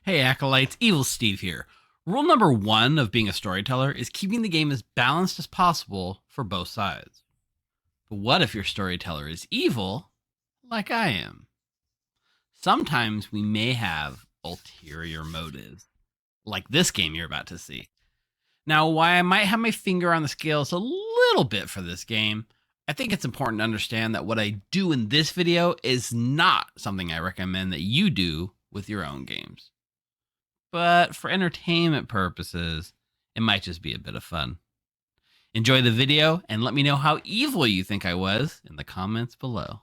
Hey Acolytes, Evil Steve here. Rule number 1 of being a storyteller is keeping the game as balanced as possible for both sides. But what if your storyteller is evil, like I am? Sometimes we may have ulterior motives, like this game you're about to see. Now, while I might have my finger on the scales a little bit for this game, I think it's important to understand that what I do in this video is not something I recommend that you do with your own games. But for entertainment purposes, it might just be a bit of fun. Enjoy the video and let me know how evil you think I was in the comments below.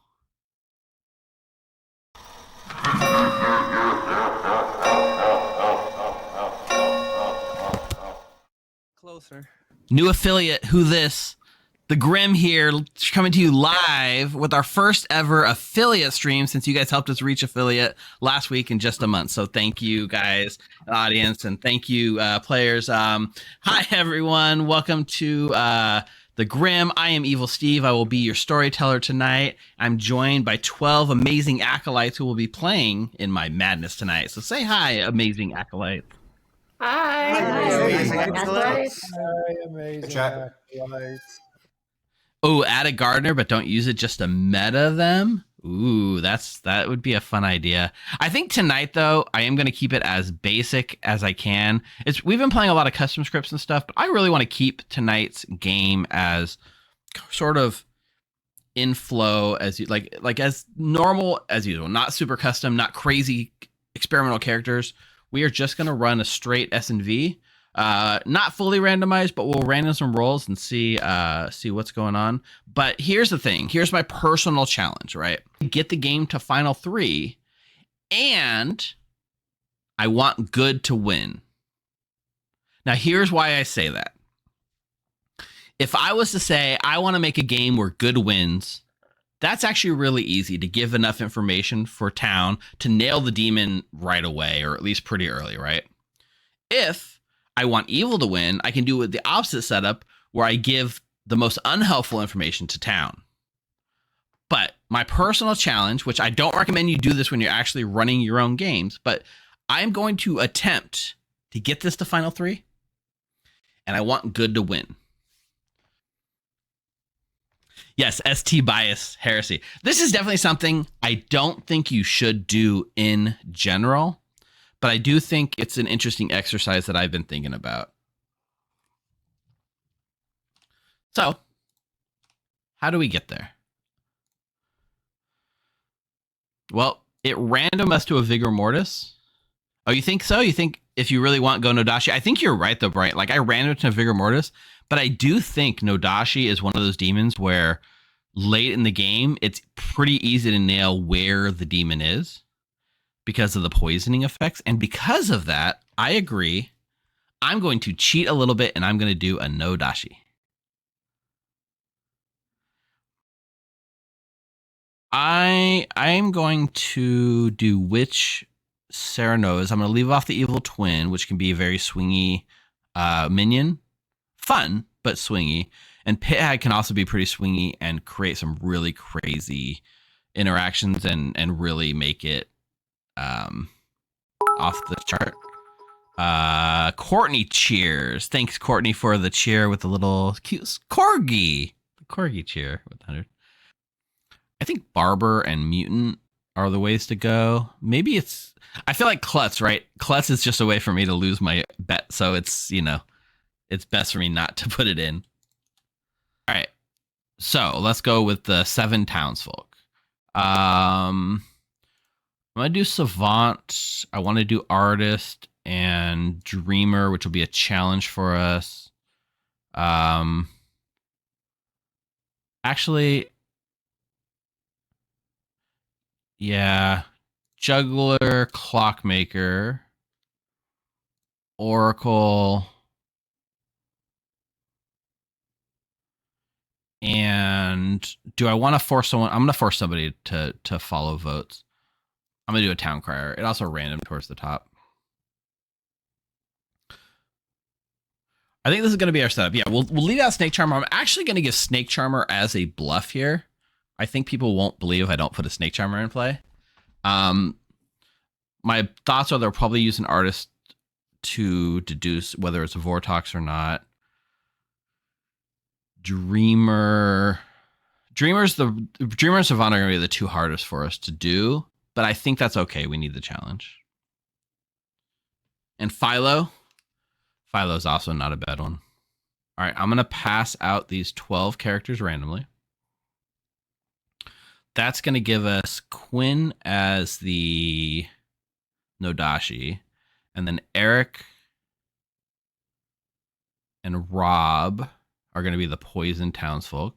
Closer. New affiliate, who this? The Grim here, coming to you live with our first ever affiliate stream since you guys helped us reach affiliate last week in just a month. So thank you guys, audience, and thank you players. Hi everyone, welcome to The Grim. I am Evil Steve. I will be your storyteller tonight. I'm joined by 12 amazing acolytes who will be playing in my madness tonight. So say hi, amazing acolytes. Hi. Amazing Acolytes. Amazing acolytes. Oh, add a gardener, but don't use it just to meta them. Ooh, that would be a fun idea. I think tonight, though, I am going to keep it as basic as I can. We've been playing a lot of custom scripts and stuff, but I really want to keep tonight's game as sort of in flow as you like as normal as usual. Not super custom, not crazy experimental characters. We are just going to run a straight S&V. Not fully randomized, but we'll random some rolls and see what's going on. But here's the thing. Here's my personal challenge, right? Get the game to final 3, and I want good to win. Now, here's why I say that. If I was to say I want to make a game where good wins, that's actually really easy to give enough information for town to nail the demon right away, or at least pretty early, right? If I want evil to win, I can do it with the opposite setup where I give the most unhelpful information to town. But my personal challenge, which I don't recommend you do this when you're actually running your own games, but I'm going to attempt to get this to final 3, and I want good to win. Yes, ST bias heresy. This is definitely something I don't think you should do in general, but I do think it's an interesting exercise that I've been thinking about. So, how do we get there? Well, it random us to a Vigor Mortis. Oh, you think so? You think if you really want, go Nodashi? I think you're right, though, Bright. Like, I random to Vigor Mortis, but I do think Nodashi is one of those demons where late in the game, it's pretty easy to nail where the demon is because of the poisoning effects. And because of that, I agree. I'm going to cheat a little bit, and I'm going to do a Nodashi. I'm going to do Witch Serenose. I'm going to leave off the Evil Twin, which can be a very swingy minion. Fun, but swingy. And Pit Hag can also be pretty swingy and create some really crazy interactions and really make it off the chart. Courtney cheers. Thanks, Courtney, for the cheer with the little cute corgi. The corgi cheer with 100. I think Barber and Mutant are the ways to go. Maybe it's... I feel like Klutz, right? Klutz is just a way for me to lose my bet. So it's, it's best for me not to put it in. All right. So let's go with the 7 townsfolk. I'm going to do Savant. I want to do Artist and Dreamer, which will be a challenge for us. Actually, yeah. Juggler, Clockmaker, Oracle, and do I want to force someone? I'm going to force somebody to follow votes. I'm going to do a Town Crier. It also random towards the top. I think this is going to be our setup. Yeah, we'll leave out Snake Charmer. I'm actually going to give Snake Charmer as a bluff here. I think people won't believe if I don't put a Snake Charmer in play. my thoughts are they'll probably use an artist to deduce whether it's a Vortox or not. Dreamer and Savant are going to be the two hardest for us to do, but I think that's okay. We need the challenge. And Philo's also not a bad one. All right, I'm going to pass out these 12 characters randomly. That's going to give us Quinn as the Nodashi, and then Eric and Rob are going to be the poison townsfolk.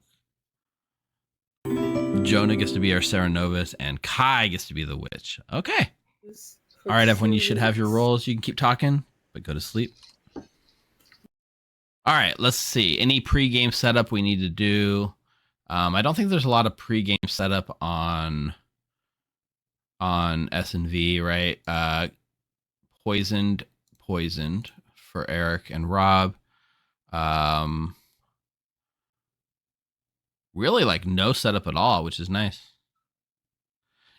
Jonah gets to be our Serenovus, and Kai gets to be the witch. Okay. All right, everyone, you should have your roles. You can keep talking, but go to sleep. All right, let's see. Any pregame setup we need to do? I don't think there's a lot of pregame setup on S&V, right? Poisoned for Eric and Rob. Really like no setup at all, which is nice.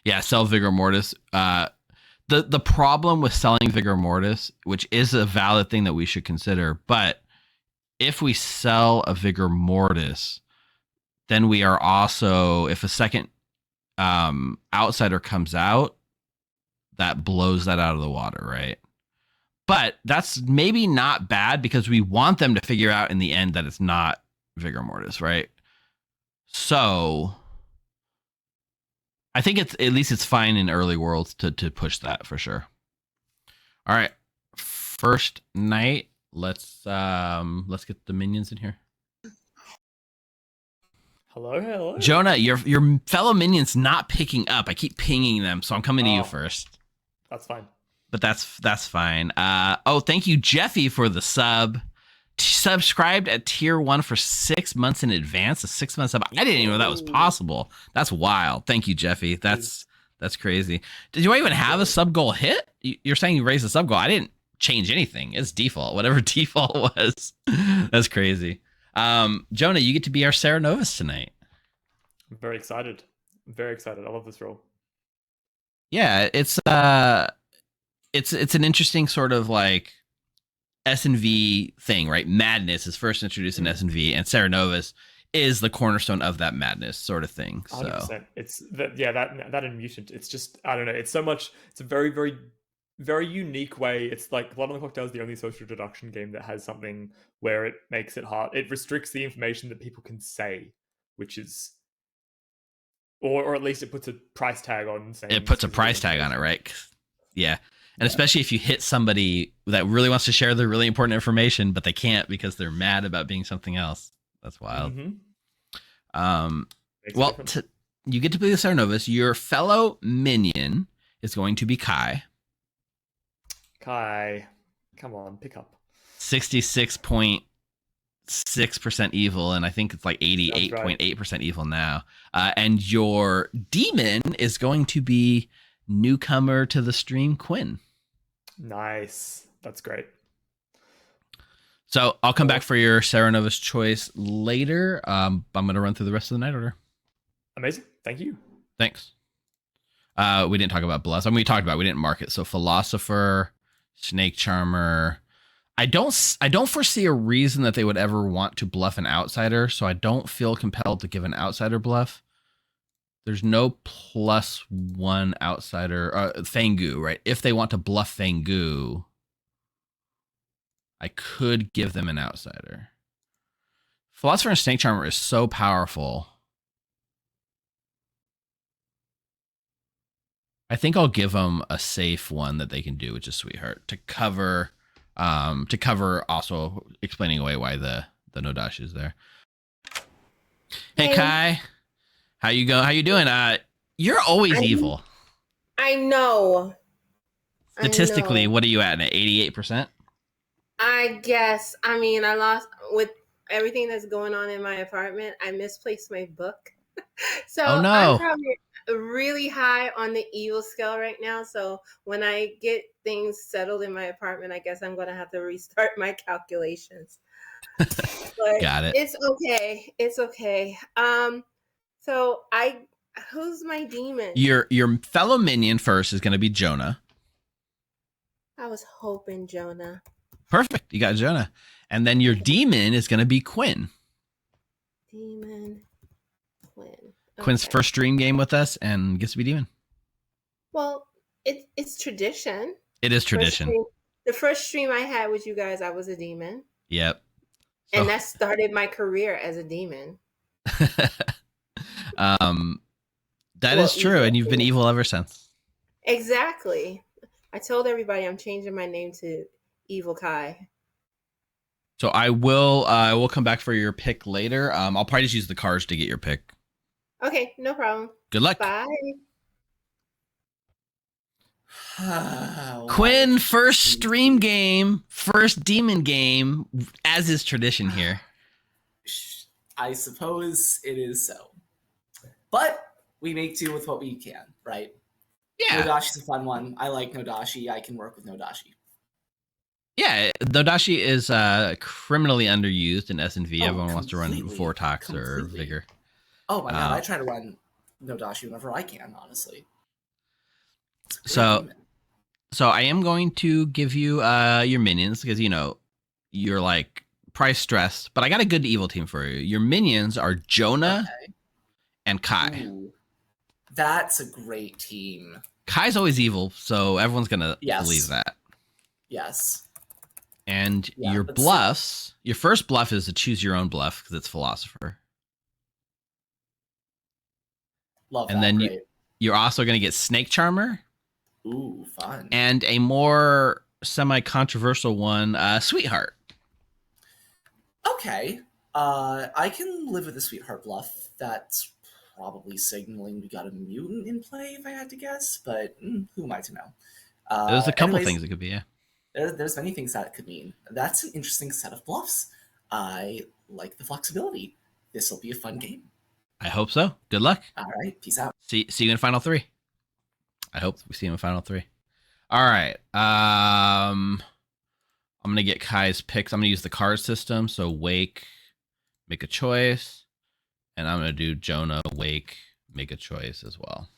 Yeah, sell Vigor Mortis. The problem with selling Vigor Mortis, which is a valid thing that we should consider, but if we sell a Vigor Mortis, then we are also, if a second outsider comes out, that blows that out of the water, right? But that's maybe not bad because we want them to figure out in the end that it's not Vigor Mortis, right? So I think at least it's fine in early worlds to push that for sure. All right, first night. Let's get the minions in here. Hello. Jonah, your fellow minions not picking up. I keep pinging them, so I'm coming to you first. That's fine. But that's fine. Thank you, Jeffy, for the sub. Subscribed at tier 1 for 6 months in advance. A 6-month sub. I didn't even know that was possible. That's wild. Thank you, Jeffy. That's crazy. Did you even have a sub goal hit? You're saying you raised a sub goal. I didn't change anything. It's default. Whatever default was. That's crazy. Jonah, you get to be our Serenovus tonight. I'm very excited. I love this role. Yeah, it's an interesting sort of like S&V thing, right? Madness is first introduced in S&V, and Serenovus is the cornerstone of that madness sort of thing. So 100%. It's that and Mutant. It's just, I don't know. It's so much. It's a very, very, very unique way. It's like Blood on the Clocktower is the only social deduction game that has something where it makes it hard. It restricts the information that people can say, which is, or at least it puts a price tag on saying. It puts a price tag on it, right? Yeah. And especially if you hit somebody that really wants to share their really important information, but they can't because they're mad about being something else. That's wild. Mm-hmm. You get to play the Serenovus. Your fellow minion is going to be Kai. Kai, come on, pick up. 66.6% evil, and I think it's like 88.8% evil now. And your demon is going to be newcomer to the stream, Quinn. Nice. That's great. So I'll come back for your Serenovus choice later. I'm going to run through the rest of the night order. Amazing. Thank you. Thanks. We didn't talk about bluffs. I mean, we talked about it. We didn't mark it. So Philosopher, Snake Charmer. I don't foresee a reason that they would ever want to bluff an outsider, so I don't feel compelled to give an outsider bluff. There's no +1 outsider. Fangu, right? If they want to bluff Fangu, I could give them an outsider. Philosopher and Snake Charmer is so powerful. I think I'll give them a safe one that they can do, which is Sweetheart, to cover also explaining away why the Nodashi is there. Hey Kai, how you doing? You're always evil. I know. Statistically, what are you at? 88%? I guess. I mean, I lost with everything that's going on in my apartment. I misplaced my book. So oh, no. I'm probably really high on the evil scale right now. So when I get things settled in my apartment, I guess I'm going to have to restart my calculations. But got it. It's okay. It's okay. So who's my demon? Your fellow minion first is going to be Jonah. I was hoping Jonah. Perfect. You got Jonah. And then your demon is going to be Quinn. Demon. Quinn. Quinn's first stream game with us and gets to be demon. Well, it's tradition. It is tradition. The first stream I had with you guys, I was a demon. Yep. So, And that started my career as a demon. that is true. And you've been evil ever since. Exactly. I told everybody I'm changing my name to Evil Kai. So I will come back for your pick later. I'll probably just use the cards to get your pick. Okay, no problem. Good luck. Bye. Quinn, first stream game, first demon game, as is tradition here. I suppose it is so. But we make do with what we can, right? Yeah. Nodashi's a fun one. I like Nodashi. I can work with Nodashi. Yeah, Nodashi is criminally underused in S&V. Everyone wants to run Vortox or Vigor. Oh my god, I try to run Nodashi whenever I can, honestly. So I am going to give you your minions because, you know, you're like price stressed, but I got a good evil team for you. Your minions are Jonah and Kai. Ooh, that's a great team. Kai's always evil, so everyone's going to believe that. Yes. And your bluffs, your first bluff is to choose your own bluff because it's Philosopher. Love and that. then you're also going to get Snake Charmer. Ooh, fun. And a more semi-controversial one, Sweetheart. Okay. I can live with the Sweetheart bluff. That's probably signaling we got a mutant in play, if I had to guess, but who am I to know? There's a couple things it could be, yeah. There's many things that it could mean. That's an interesting set of bluffs. I like the flexibility. This will be a fun game. I hope so. Good luck. All right. Peace out. See you in Final 3. I hope we see him in Final 3. All right. I'm going to get Kai's picks. I'm going to use the card system. So Wake, make a choice. And I'm going to do Jonah, Wake, make a choice as well.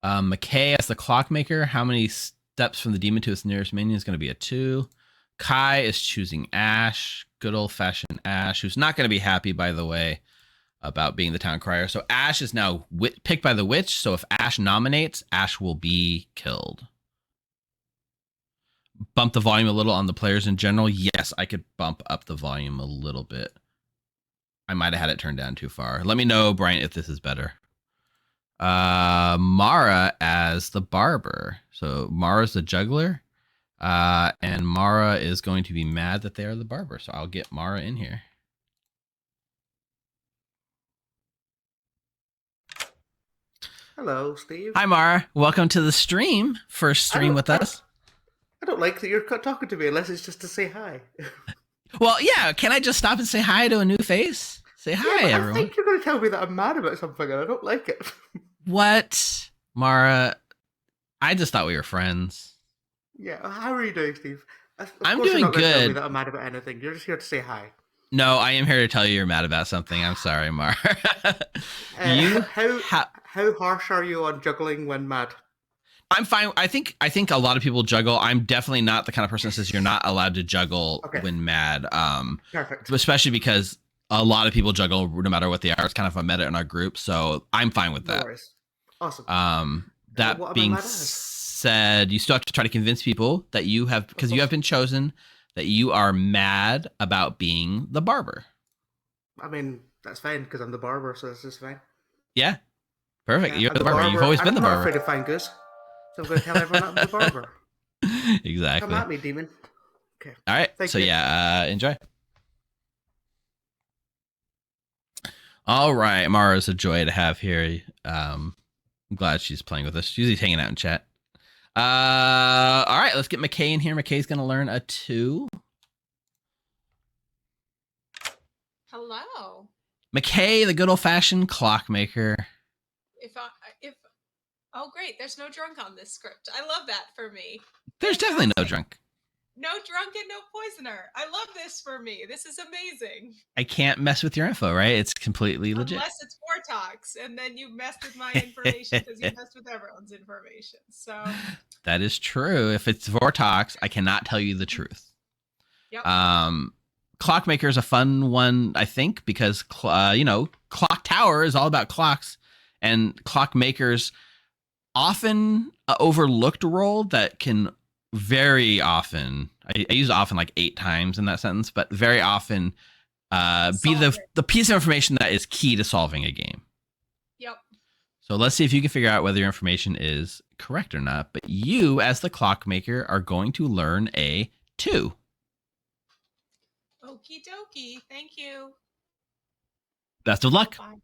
McKay as the clockmaker. How many steps from the demon to its nearest minion is going to be a 2. Kai is choosing Ash, good old-fashioned Ash, who's not going to be happy, by the way, about being the town crier. So Ash is now picked by the witch, so if Ash nominates, Ash will be killed. Bump the volume a little on the players in general. Yes, I could bump up the volume a little bit. I might have had it turned down too far. Let me know, Brian, if this is better. Mara as the barber. So Mara's the juggler. And Mara is going to be mad that they are the barber. So I'll get Mara in here. Hello, Steve. Hi, Mara. Welcome to the stream. First stream with us. I don't like that you're talking to me unless it's just to say hi. Well, yeah. Can I just stop and say hi to a new face? Say hi, everyone. I think you're going to tell me that I'm mad about something and I don't like it. What? Mara, I just thought we were friends. Yeah, how are you doing, Steve? I'm doing doing not Tell me good. that I'm mad about anything. You're just here to say hi. No, I am here to tell you you're mad about something. I'm sorry, Mara. How harsh are you on juggling when mad? I'm fine. I think a lot of people juggle. I'm definitely not the kind of person that says you're not allowed to juggle when mad. Perfect. Especially because a lot of people juggle no matter what they are. It's kind of a meta in our group, so I'm fine with that. No worries. Awesome. That being said, you still have to try to convince people that you have, because you have been chosen, that you are mad about being the barber. I mean, that's fine because I'm the barber, so that's just fine. Yeah. Perfect. Yeah, You're the barber. You've always been the barber. I'm not afraid to find goose, so I'm going to tell everyone I'm the barber. Exactly. Come at me, demon. Okay. All right. Thank so you. yeah, enjoy. All right. Mara's a joy to have here. I'm glad she's playing with us. She's usually hanging out in chat. All right. Let's get McKay in here. McKay's going to learn a 2. Hello. McKay, the good old-fashioned clockmaker. Oh great, there's no drunk on this script. I love that for me. There's definitely no drunk. No drunken, no poisoner. I love this for me. This is amazing. I can't mess with your info, right? It's completely legit. Unless it's Vortox, and then you messed with my information because you messed with everyone's information. So that is true. If it's Vortox, I cannot tell you the truth. Yep. Clockmaker is a fun one, I think, because Clocktower is all about clocks, and Clockmaker's often overlooked role that can very often, I use often like 8 times in that sentence, but very often be the piece of information that is key to solving a game. Yep. So let's see if you can figure out whether your information is correct or not. But you, as the Clockmaker, are going to learn a 2. Okie dokie. Thank you. Best of luck. Bye.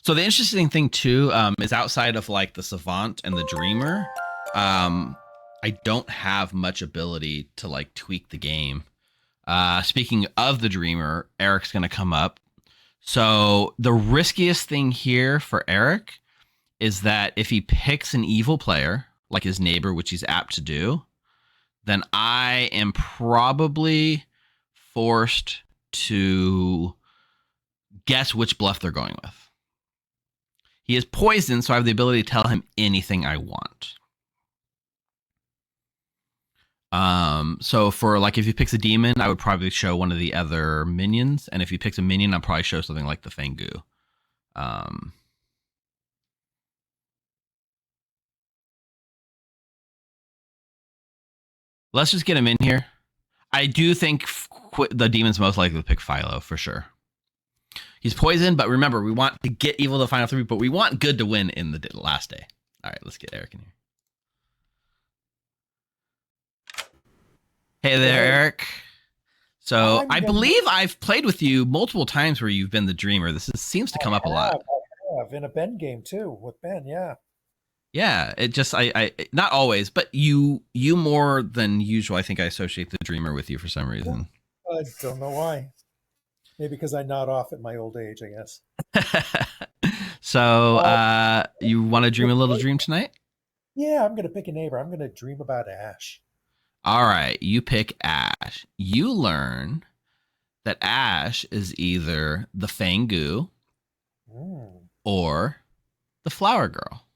So the interesting thing too is outside of like the Savant and the Dreamer, I don't have much ability to like tweak the game. Speaking of the Dreamer, Eric's going to come up. So the riskiest thing here for Eric is that if he picks an evil player, like his neighbor, which he's apt to do, then I am probably forced to guess which bluff they're going with. He is poisoned, so I have the ability to tell him anything I want. So for like, if he picks a demon, I would probably show one of the other minions. And if he picks a minion, I'll probably show something like the Fangu. Let's just get him in here. I do think the demon's most likely to pick Philo for sure. He's poisoned, but remember, we want to get evil to the final 3, but we want good to win in the last day. All right, let's get Eric in here. Hey there, Eric. So I believe I've played with you multiple times where you've been the Dreamer. This seems to come up a lot. I have in a Ben game too with Ben. Yeah. Yeah, it just I not always, but you more than usual. I think I associate the Dreamer with you for some reason. I don't know why. Maybe because I nod off at my old age, I guess. So you want to dream a little dream tonight? Yeah, I'm going to pick a neighbor. I'm going to dream about Ash. All right, you pick Ash. You learn that Ash is either the Fangu or the Flower Girl.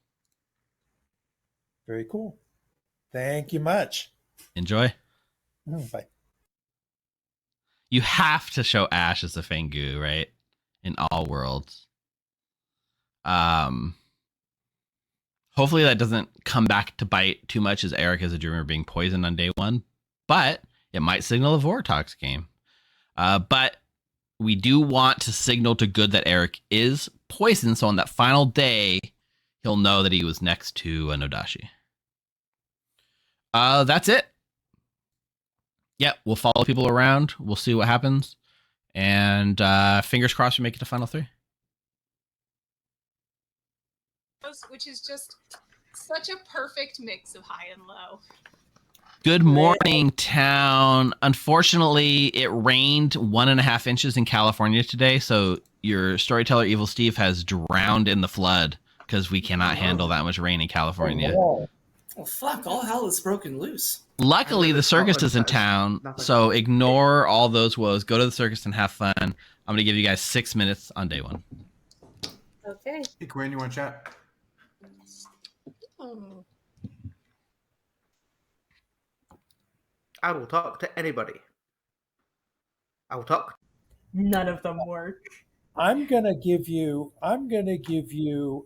Very cool. Thank you much. Enjoy. Bye. You have to show Ash as the Fangu, right? In all worlds. Hopefully that doesn't come back to bite too much as Eric as a Dreamer being poisoned on day 1, but it might signal a Vortox game. But we do want to signal to good that Eric is poisoned, so on that final day, he'll know that he was next to a Nodashi. That's it. Yeah, we'll follow people around. We'll see what happens. And fingers crossed we make it to final 3. Which is just such a perfect mix of high and low. Good morning, town. Unfortunately, it rained 1.5 inches in California today, so your storyteller Evil Steve has drowned in the flood because we cannot handle that much rain in California. Oh, fuck, all hell is broken loose. Luckily, the circus is in town, so ignore all those woes. Go to the circus and have fun. I'm going to give you guys 6 minutes on day 1. Okay. Hey, Gwen, you want to chat? I will talk to anybody. I will talk. None of them work. I'm gonna give you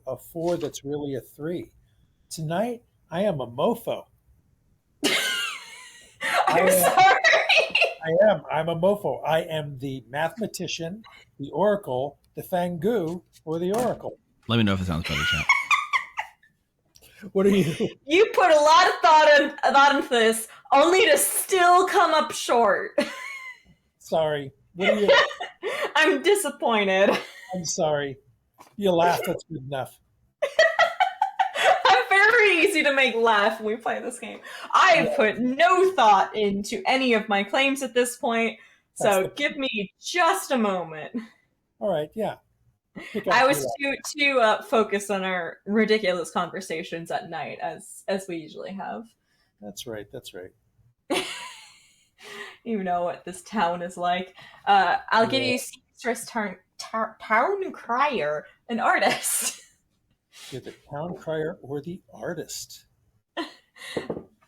a 4 that's really a 3. Tonight I am a mofo. I'm sorry. I'm a mofo. I am the mathematician, the oracle, the Fangu, or the oracle. Let me know if it sounds better, chat. What are you? You put a lot of thought into this, only to still come up short. Sorry. What are you? I'm disappointed. I'm sorry. You laugh. That's good enough. I'm very easy to make laugh when we play this game. I have put no thought into any of my claims at this point, so give me just a moment. All right. Yeah. I was too focused on our ridiculous conversations at night, as we usually have. That's right. That's right. You know what this town is like. I'll give Yeah. you seamstress, town crier, an artist. You're the town crier or the artist.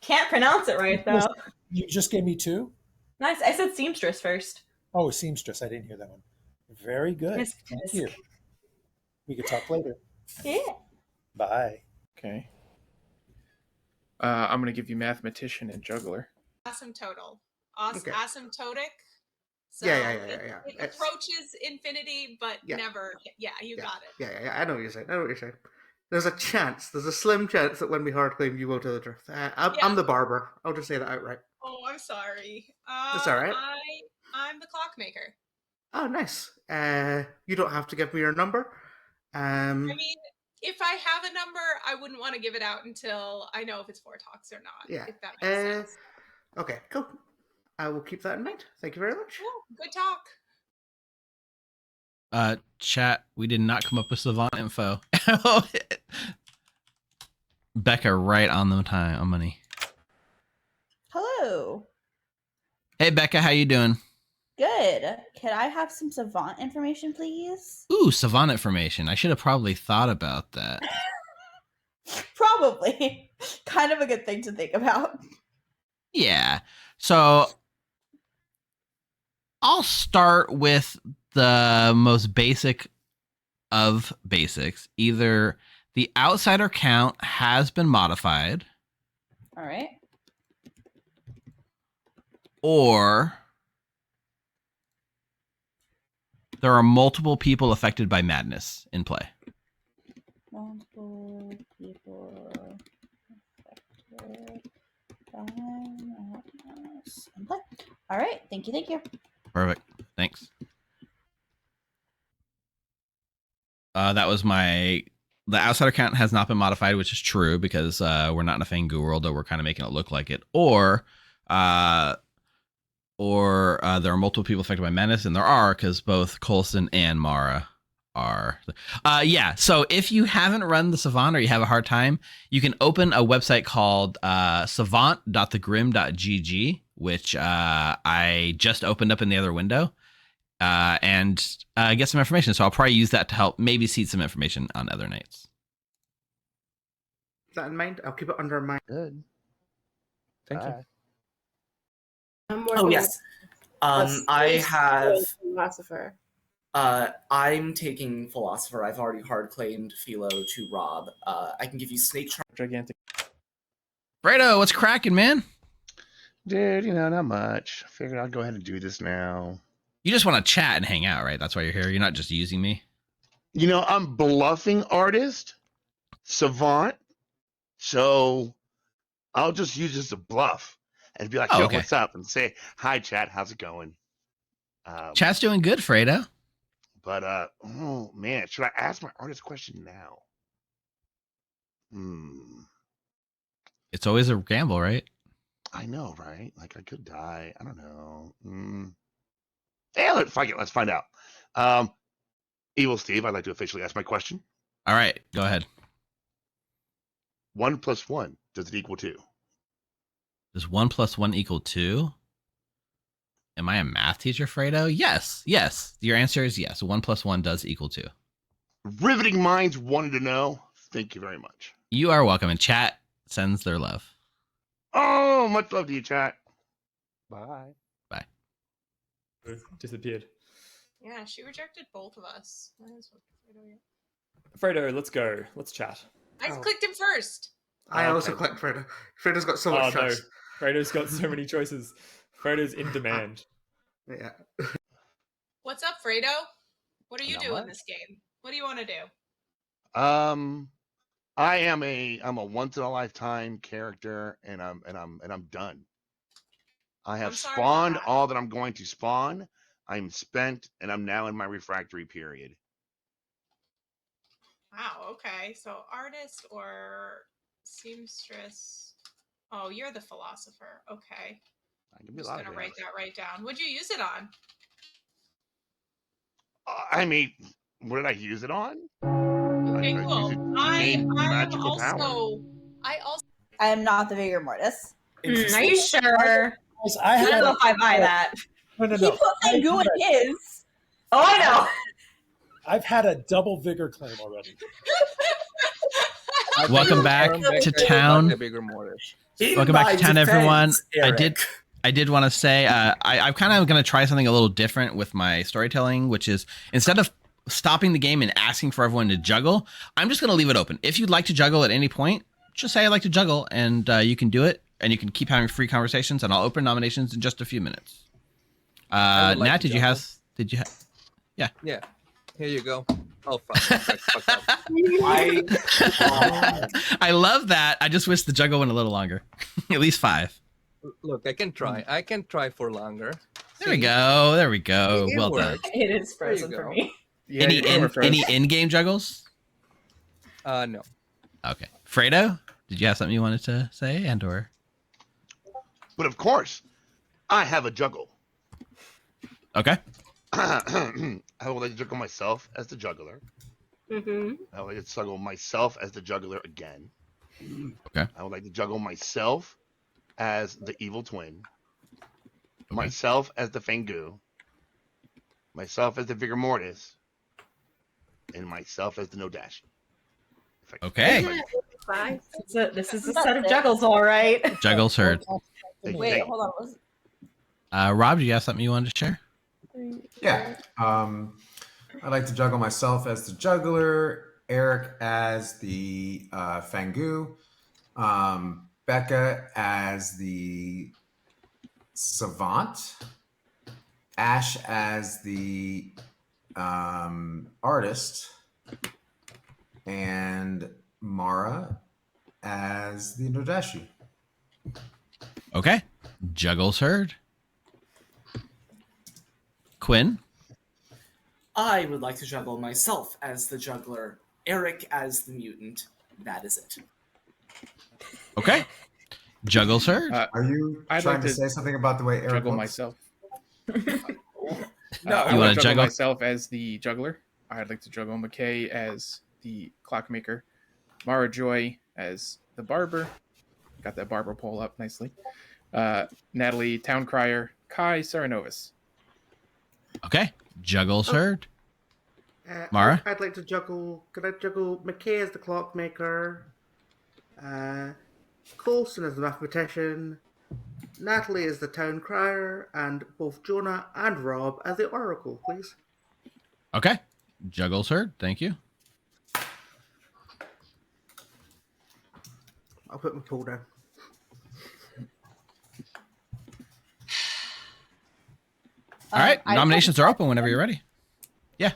Can't pronounce it right though. You just gave me 2? Nice. I said seamstress first. Oh, seamstress. I didn't hear that one. Very good. Yes, Thank yes. you. We could talk later. Yeah. Bye. Okay. I'm gonna give you mathematician and juggler. Asymptotal. Okay. Asymptotic. So Yeah. It approaches infinity, but Yeah. never. Yeah, you got it. Yeah. I know what you're saying. There's a slim chance that when we hard claim, you won't tell the truth. I'm the barber. I'll just say that outright. Oh, I'm sorry. That's all right. I'm the clockmaker. Oh, nice. You don't have to give me your number. I mean, if I have a number, I wouldn't want to give it out until I know if it's 4 talks or not. Yeah. If that makes sense. Okay, cool. I will keep that in mind. Thank you very much. Cool. Good talk. Chat, we did not come up with savant info. Becca, right on the time on money. Hello. Hey Becca, how you doing? Good. Could I have some savant information, please? Ooh, savant information. I should have probably thought about that. Probably. Kind of a good thing to think about. Yeah. So I'll start with the most basic of basics. Either the outsider count has been modified, All right. or there are multiple people affected by madness in play. Multiple people affected by madness in play. All right. Thank you. Perfect. Thanks. That was the outsider count has not been modified, which is true because we're not in a Fangu world, though we're kind of making it look like it. Or there are multiple people affected by madness, and there are because both Coulson and Mara are. Yeah. So if you haven't run the Savant or you have a hard time, you can open a website called savant.thegrim.gg, which I just opened up in the other window. And get some information. So I'll probably use that to help maybe seed some information on other nights. Is that in mind? I'll keep it under mind. Good. Thank you. Oh yes. I have philosopher. I'm taking philosopher. I've already hard claimed Philo to Rob. I can give you snake charm. Gigantic. Fredo, what's cracking, man? Dude, not much. I figured I'll go ahead and do this now. You just want to chat and hang out, right? That's why you're here. You're not just using me. I'm bluffing artist, savant, so I'll just use this as a bluff and be like, yo, okay. What's up? And say, hi, chat, how's it going? Chat's doing good, Fredo. But, oh, man, should I ask my artist question now? It's always a gamble, right? I know, right? Like, I could die. I don't know. Yeah, fuck it. Let's find out. Evil Steve, I'd like to officially ask my question. All right, go ahead. 1 + 1, does it equal 2? Does 1 + 1 equal 2? Am I a math teacher, Fredo? Yes. Your answer is yes. 1 + 1 does equal 2. Riveting minds wanted to know. Thank you very much. You are welcome. And chat sends their love. Oh, much love to you, chat. Bye. Bye. Disappeared. Yeah, she rejected both of us. Fredo, let's go. Let's chat. I clicked him first. I also clicked Fredo. Fredo's got so much choice. No. Fredo's got so many choices. Fredo's in demand. Yeah. What's up, Fredo? What are you doing this game? What do you want to do? I'm a once in a lifetime character, and I'm done. I have spawned all that I'm going to spawn. I'm spent, and I'm now in my refractory period. Wow, okay. So artist or seamstress. Oh, you're the philosopher. Okay. I'm just going to write that right down. What'd you use it on? I mean, what did I use it on? Okay, cool. I magical power. I am not the vigor mortis. Are you sure? I don't know if I buy that. No. He put Fangu in his. Oh, I know. I've had a double vigor claim already. Welcome back to town. Welcome back to town, everyone. Eric. I did want to say I'm kind of going to try something a little different with my storytelling, which is instead of stopping the game and asking for everyone to juggle, I'm just going to leave it open. If you'd like to juggle at any point, just say I'd like to juggle, and you can do it, and you can keep having free conversations, and I'll open nominations in just a few minutes. Nat, did you have? Yeah. Yeah. Here you go. Oh, fuck. I love that. I just wish the juggle went a little longer. At least 5. Look, I can try. I can try for longer. There we go. There we go. It Well works. done. It is frozen for me. Yeah, any in-game juggles? No. Okay. Fredo, did you have something you wanted to say and/or? But of course, I have a juggle. Okay. I would like to juggle myself as the juggler. Mm-hmm. I would like to juggle myself as the juggler again. Okay. I would like to juggle myself as the evil twin. Myself as the Fangu. Myself as the Vigor Mortis. And myself as the Nodashi. Okay. This is a set of juggles, all right. Juggles heard. Wait, hold on. Rob, do you have something you wanted to share? Yeah. I'd like to juggle myself as the juggler, Eric as the Fangu, Becca as the savant, Ash as the artist, and Mara as the Nodashi. Okay. Juggles heard. Quinn? I would like to juggle myself as the juggler, Eric as the mutant. That is it. Okay. Juggles heard. Are you trying to say something about the way Eric juggle looks? myself? No, I you want want to to juggle myself as the juggler. I'd like to juggle McKay as the clockmaker, Mara Joy as the barber. Got that barber pole up nicely. Natalie Towncrier, Kai Saranovis. Okay. Juggles heard. Mara? I'd like to juggle. Could I juggle McKay as the clockmaker, Coulson as the mathematician, Natalie as the town crier, and both Jonah and Rob as the oracle, please? Okay. Juggles heard. Thank you. I'll put my pull down. All right. Nominations are open whenever you're ready. Yeah.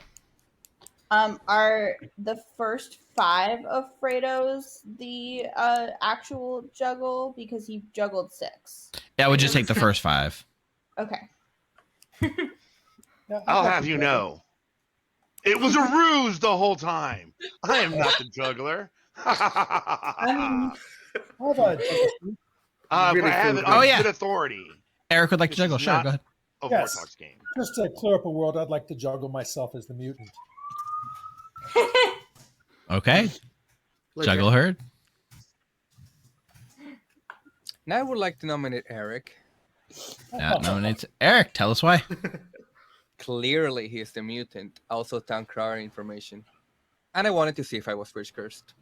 Are the first 5 of Fredo's the actual juggle because he juggled 6? Yeah, I would just take the first 5. Okay. I'll have you know, it was a ruse the whole time. I am not the juggler. Hold on. I have it on good authority. Eric would like to juggle. Sure, go ahead. Yes. Just to clear up a world, I'd like to juggle myself as the mutant. Okay. Juggle heard. Now I would like to nominate Eric. That nominates Eric. Tell us why. Clearly, he is the mutant. Also, town crier information. And I wanted to see if I was rich cursed.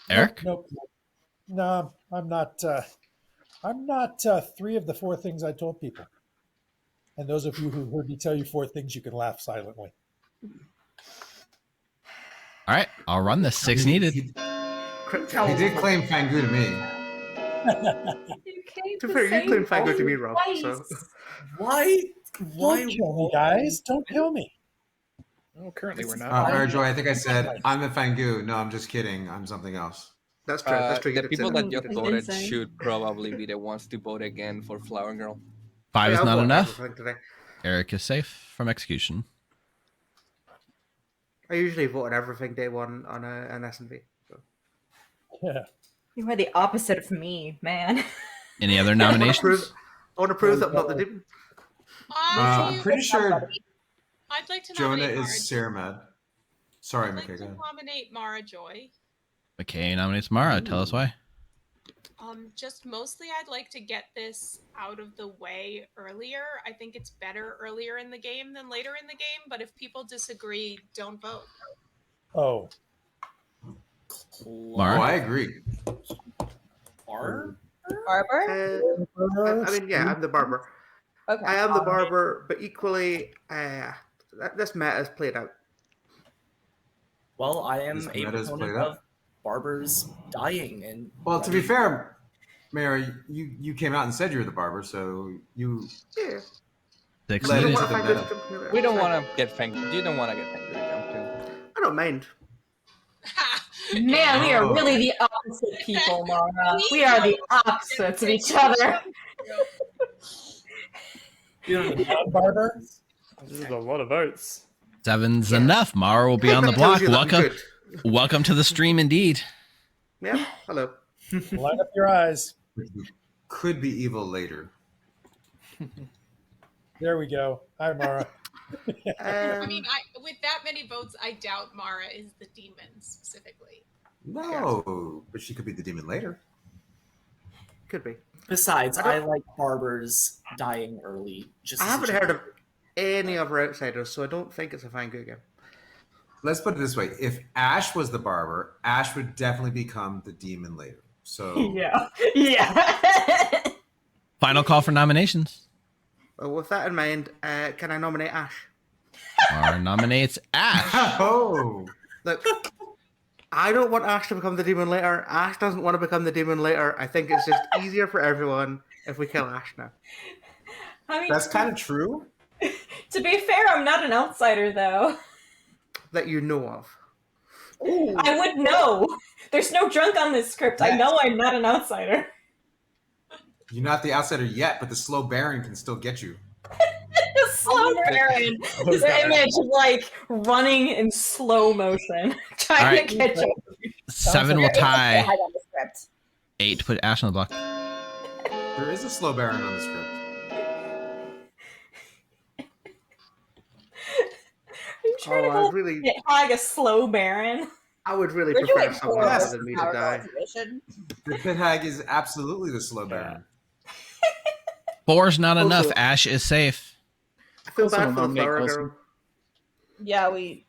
Eric? Nope. No, I'm not. I'm not 3 of the 4 things I told people. And those of you who heard me tell you 4 things, you can laugh silently. All right. I'll run the 6 needed. He did claim Fangu to me. To be fair, you claimed Fangu to me, Rob. So. Why? Don't kill me, guys. Don't kill me. Well, currently we're not. Mary Joy, I think I said, I'm the Fangu. No, I'm just kidding. I'm something else. That's true. That's true. The people that just voted should probably be the ones to vote again for Flower Girl. 5 is not enough. Today. Eric is safe from execution. I usually vote on everything day 1 on an S&V. So. Yeah. You are the opposite of me, man. Any other nominations? I want to prove that I'm not the demon. I'm pretty sure I'd like to Jonah nominate is Ceramed. Sorry, I'd like McKay. to nominate Mara Joy. McKay nominates Mara. Tell us why. Just mostly I'd like to get this out of the way earlier. I think it's better earlier in the game than later in the game, but if people disagree, don't vote. Oh. Oh, I agree. Barber? I mean, yeah, I'm the barber. Okay. I am the barber, but equally, this meta is played out. Well, I am This a meta's proponent played out. of barbers dying and. Well, to be fair, Mary, you came out and said you were the barber, so you. Yeah. Six led minutes. into the meta. We don't want to get fanged. You don't want to get fanged. I don't mind. Man, we are really the opposite people, Mara. We are the opposites of each other. Barber? This is a lot of votes. 7's enough. Mara will be on the block. Tells you that I'm Welcome, good. welcome to the stream, indeed. Yeah, hello. Line up your eyes. Could be evil later. There we go. Hi, Mara. I mean, with that many votes, I doubt Mara is the demon specifically. No, but she could be the demon later. Could be. Besides, I like barbers dying early. Just I as a haven't joke. heard of any other outsiders, so I don't think it's a fine good game. Let's put it this way: if Ash was the barber, Ash would definitely become the demon later. So Yeah. Yeah. Final call for nominations. Well, with that in mind, can I nominate Ash? Mara nominates Ash. Oh, Look, I don't want Ash to become the demon later. Ash doesn't want to become the demon later. I think it's just easier for everyone if we kill Ash now. I mean, that's kind of true. to be fair, I'm not an outsider, though. That you know of. I would know. There's no drunk on this script. I know I'm not an outsider. You're not the outsider yet, but the slow Baron can still get you. The slow Baron. This image of like running in slow motion, trying Alright. to catch up. 7 will tie Hide on the script. 8 to put Ash on the block. There is a slow Baron on the script. I'm trying to I hold really, it like a slow Baron. I would really We're prefer doing someone four other than me to power die. cultivation. The pit hag is absolutely the slow Baron. 4's not Also- enough. Ash is safe. I feel Coulson bad will for the nominate flower Coulson. girl. Yeah, we.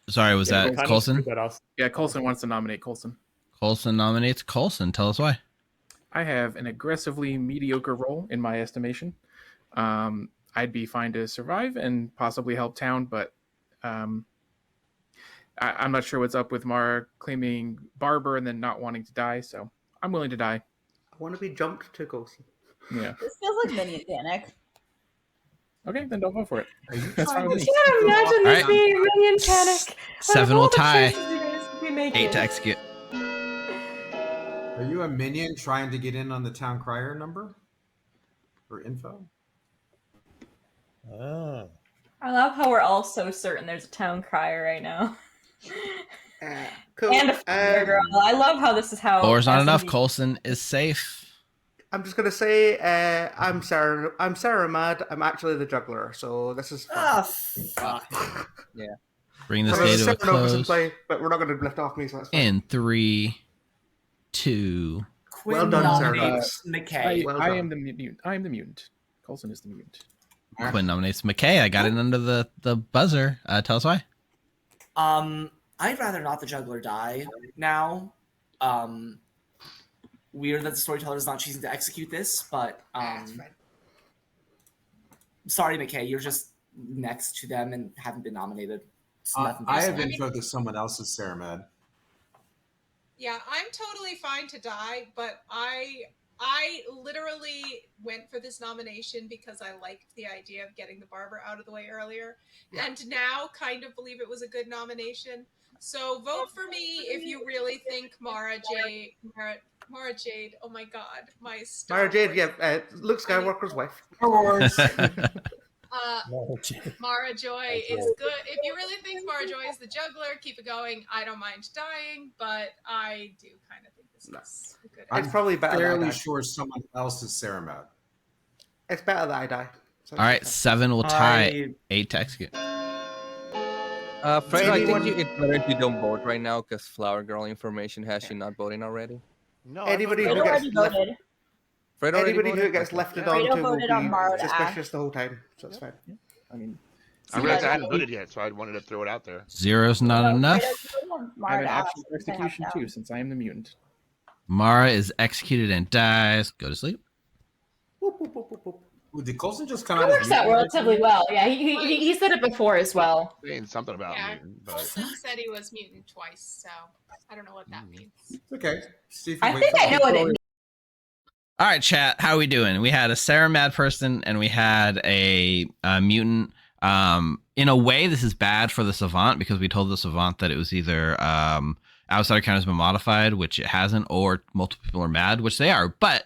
Sorry, was that Kind of Coulson? screwed that up. Yeah, Coulson wants to nominate Coulson. Coulson nominates Coulson. Tell us why. I have an aggressively mediocre role in my estimation. I'd be fine to survive and possibly help town, but I'm not sure what's up with Mara claiming Barber and then not wanting to die, so I'm willing to die. I want to be jumped to Coulson. Yeah. This feels like minion panic. Okay, then don't vote for it. Are you That's trying fine with to me. I can't imagine this Alright. being minion panic. 7 will tie. 8 8 to execute. Are you a minion trying to get in on the town crier number? For info? Oh. I love how we're all so certain there's a town crier right now. Cool. And a fire girl. I love how this is how 4's not enough. S&D Coulson is safe. I'm just gonna say I'm Sarah Mad. I'm actually the juggler, so this is fun. Ah, fuck. Bring this So there's day to a 7 of us in close. play, but we're not gonna lift off me, so that's fine. In 3, 2. Quinn Well done, Sarah. nominates McKay. Well I done. am the mutant. I am the mutant. Coulson is the mutant. Quinn nominates McKay. I got it under the buzzer. Tell us why. I'd rather not the juggler die now. Weird that the storyteller is not choosing to execute this, but sorry, McKay, you're just next to them and haven't been nominated. It's nothing I have personal. info that someone else is Sarah Mad. Yeah, I'm totally fine to die, but I literally went for this nomination because I liked the idea of getting the barber out of the way earlier, and now kind of believe it was a good nomination. So vote for me if you really think Mara Jade. Oh my God, my Star Mara Jade, Wars. yeah, Luke Skywalker's wife. Mara Joy is good. If you really think Mara Joy is the juggler, keep it going. I don't mind dying, but I do kind of think this is a good. I'm It's probably better that I fairly die. sure someone else is Sarah Mad. It's better that I die. So All right, 7 will tie. 8 to execute. Fred, I think it's better if you don't vote right now because Flower Girl information has you not voting already. No, Anybody Fredo who gets already left, voted. Fred already anybody who voted? gets Okay. lifted Yeah. onto Fredo will voted on be Mara to suspicious Ash. the whole time, so it's fine. I mean, I realized I Yeah, hadn't voted yet, so I wanted to throw it out there. Zero's not No, Fredo enough. voted on I'm Mara an to Ash. option for execution too, since I am the mutant. Mara is executed and dies. Go to sleep. Ooh, did Colson just come It out as works out mutant? relatively well. Yeah, he said it before as well. Saying something about Yeah, mutant, but Colson said he was mutant twice, so I don't know what that means. It's okay. See if I think I know what it means. All right, chat. How are we doing? We had a Sarah mad person and we had a mutant. In a way, this is bad for the Savant because we told the Savant that it was either outsider count has been modified, which it hasn't, or multiple people are mad, which they are. But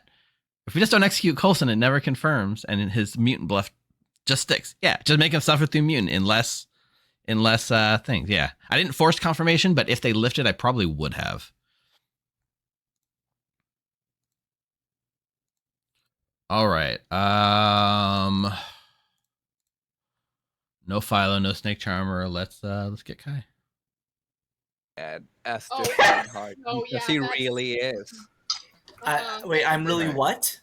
if we just don't execute Coulson, it never confirms, and his mutant bluff just sticks. Yeah, just make him suffer through mutant in less things. Yeah, I didn't force confirmation, but if they lifted, I probably would have. All right. No Philo, no Snake Charmer. Let's get Kai. That's Oh, just yeah. hard. Oh, Because yeah, he that's- really is. Wait, I'm really what?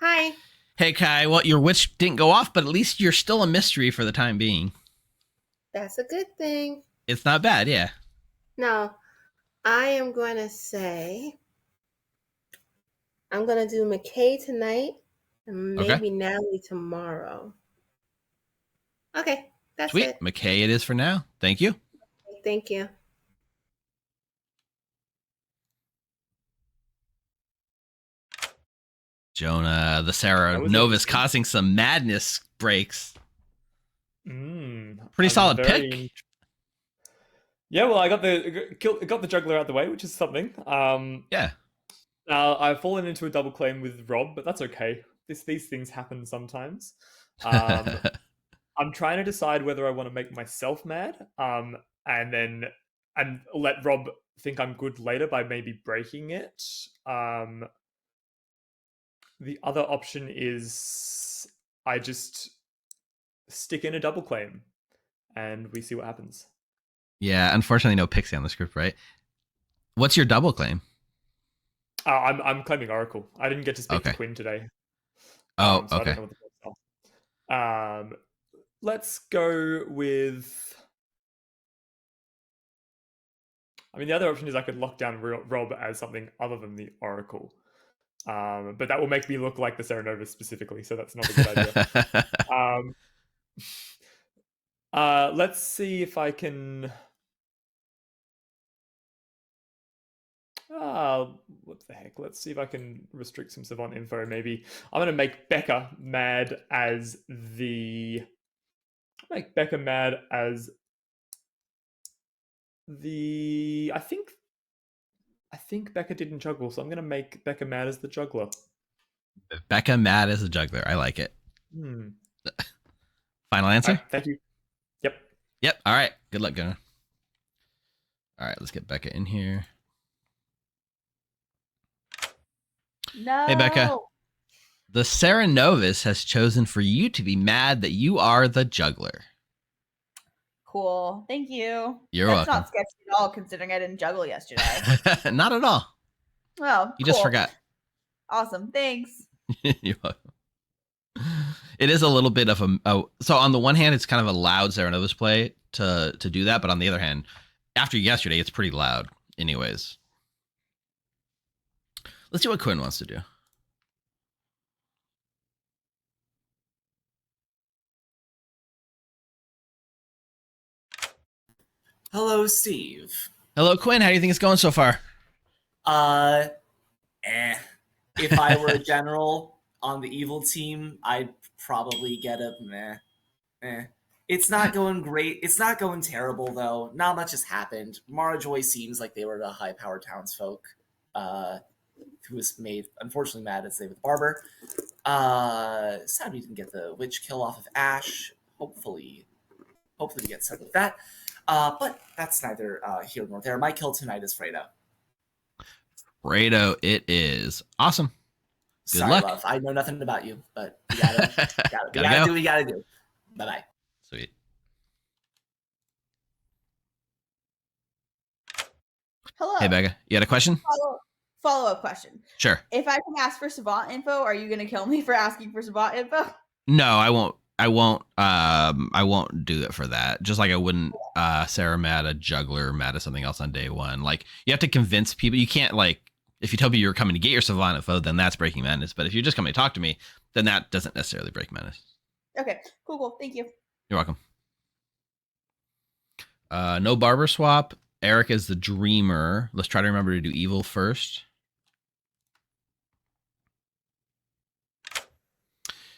Hi. Hey Kai, well your witch didn't go off, but at least you're still a mystery for the time being. That's a good thing. It's not bad, yeah. No, I am going to say I'm going to do McKay tonight and maybe Okay. Natalie tomorrow. Okay, that's Sweet. it. McKay it is for now. Thank you. Thank you. Jonah, the Sarah Nova's causing some madness breaks. Pretty solid pick. Yeah, well, I got the juggler out the way, which is something. Yeah. I've fallen into a double claim with Rob, but that's okay. These things happen sometimes. I'm trying to decide whether I want to make myself mad, and let Rob think I'm good later by maybe breaking it. The other option is I just stick in a double claim, and we see what happens. Yeah, unfortunately no Pixie on the script, right? What's your double claim? I'm claiming Oracle. I didn't get to speak to Okay. Quinn today. Oh, So I okay. don't know what the are. Let's go with. I mean, the other option is I could lock down Rob as something other than the Oracle. But that will make me look like the Serenova specifically, so that's not a good idea. Let's see if I can. What the heck? Let's see if I can restrict some Savant info. Maybe I'm going to make Becca mad as the. Make Becca mad as the. I think Becca didn't juggle, so I'm going to make Becca mad as the juggler. Becca mad as a juggler. I like it. Final answer? Thank you. Yep. Yep. All right. Good luck, Gunnar. All right, let's get Becca in here. No. Hey, Becca. The Sarah Novus has chosen for you to be mad that you are the juggler. Cool. Thank you. You're That's welcome. not sketchy at all, considering I didn't juggle yesterday. Not at all. Well, You just cool. forgot. Awesome. Thanks. You're welcome. It is a little bit of a so on the one hand, it's kind of a loud Sarah Novus play to do that, but on the other hand, after yesterday, it's pretty loud. Anyways, let's see what Quinn wants to do. Hello, Steve. Hello, Quinn. How do you think it's going so far? If I were a general on the evil team, I'd probably get a meh. It's not going great. It's not going terrible, though. Not much has happened. Mara Joy seems like they were the high-powered townsfolk who was made, unfortunately, mad as they with Barber. Sad we didn't get the witch kill off of Ash. Hopefully we get some of that. But that's neither here nor there. My kill tonight is Fredo. Fredo, it is. Awesome. Good Sorry, luck. love. I know nothing about you, but we gotta Gotta do go. what we gotta do. Bye-bye. Sweet. Hello. Hey, Becca. You had a question? follow-up question. Sure. If I can ask for Savant info, are you going to kill me for asking for Savant info? No, I won't. I won't do it for that. Just like I wouldn't Sarah mad a juggler mad at something else on day one. Like you have to convince people. You can't like if you tell people you're coming to get your Savant info, then that's breaking madness. But if you're just coming to talk to me, then that doesn't necessarily break madness. Okay, cool. Thank you. You're welcome. No barber swap. Eric is the dreamer. Let's try to remember to do evil first.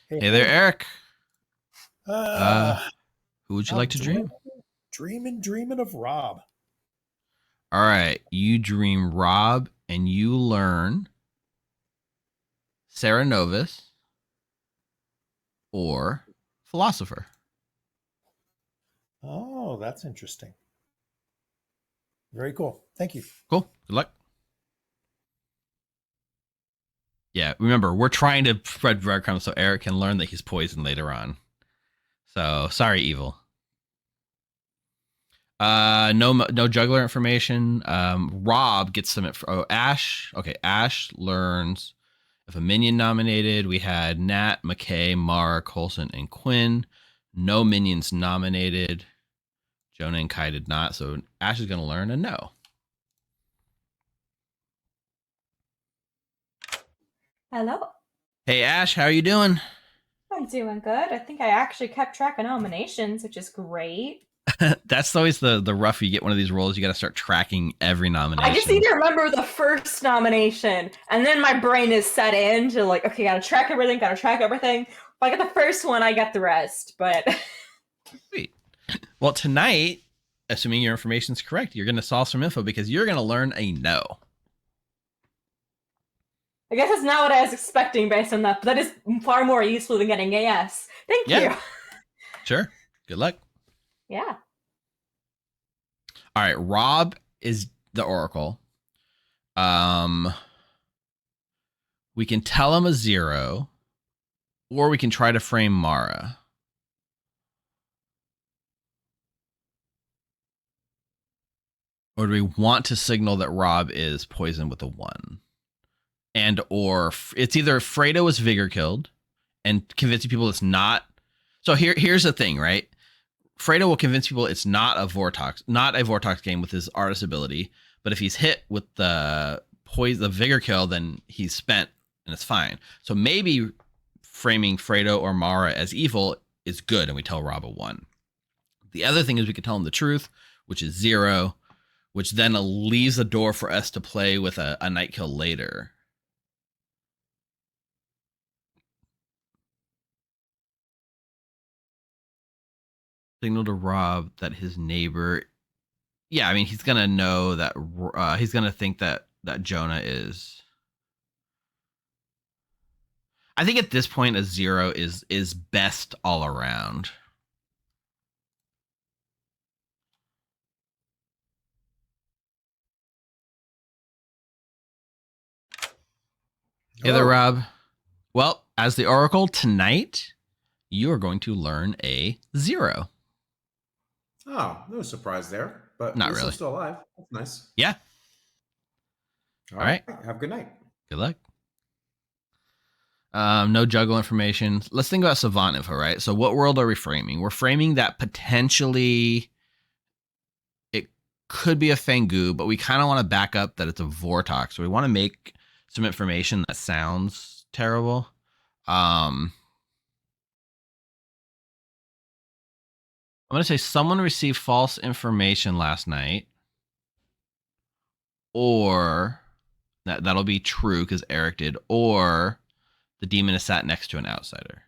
Hey there, Eric. Who would you like to dream? Dreaming of Rob. All right, you dream Rob, and you learn Sarah Novus or Philosopher. Oh, that's interesting. Very cool. Thank you. Cool. Good luck. Yeah, remember, we're trying to spread breadcrumbs so Eric can learn that he's poisoned later on. So, sorry, Evil. No juggler information. Rob gets some. Ash. Okay, Ash learns if a minion nominated. We had Nat, McKay, Mara, Coulson, and Quinn. No minions nominated. Jonah and Kai did not. So Ash is going to learn a no. Hello. Hey, Ash, how are you doing? I'm doing good. I think I actually kept track of nominations, which is great. That's always the rough. You get one of these roles, you got to start tracking every nomination. I just need to remember the first nomination, and then my brain is set in to like, okay, gotta track everything. If I get the first one, I get the rest. But sweet. Well, tonight, assuming your information is correct, you're going to solve some info because you're going to learn a no. I guess that's not what I was expecting based on that, but that is far more useful than getting a yes. Thank you. Sure. Good luck. Yeah. All right. Rob is the Oracle. We can tell him a 0, or we can try to frame Mara. Or do we want to signal that Rob is poisoned with a 1? And or it's either Fredo is vigor killed and convincing people it's not. So here's the thing, right? Fredo will convince people it's not a Vortox game with his artist ability. But if he's hit with the vigor kill, then he's spent and it's fine. So maybe framing Fredo or Mara as evil is good, and we tell Rob a 1. The other thing is we could tell him the truth, which is 0, which then leaves the door for us to play with a night kill later. Signal to Rob that his neighbor, yeah, I mean, he's gonna know that he's gonna think that Jonah is. I think at this point a 0 is best all around. Hey there, Rob. Well, as the Oracle tonight, you are going to learn a 0. Oh, no surprise there, but not at least really. I'm still alive. That's nice. Yeah. All right. Have a good night. Good luck. No juggle information. Let's think about Savant info, right? So what world are we framing? We're framing that potentially it could be a Fangu, but we kind of want to back up that it's a Vortox. So we want to make some information that sounds terrible. I'm going to say someone received false information last night, or that'll be true because Eric did, or the demon is sat next to an outsider.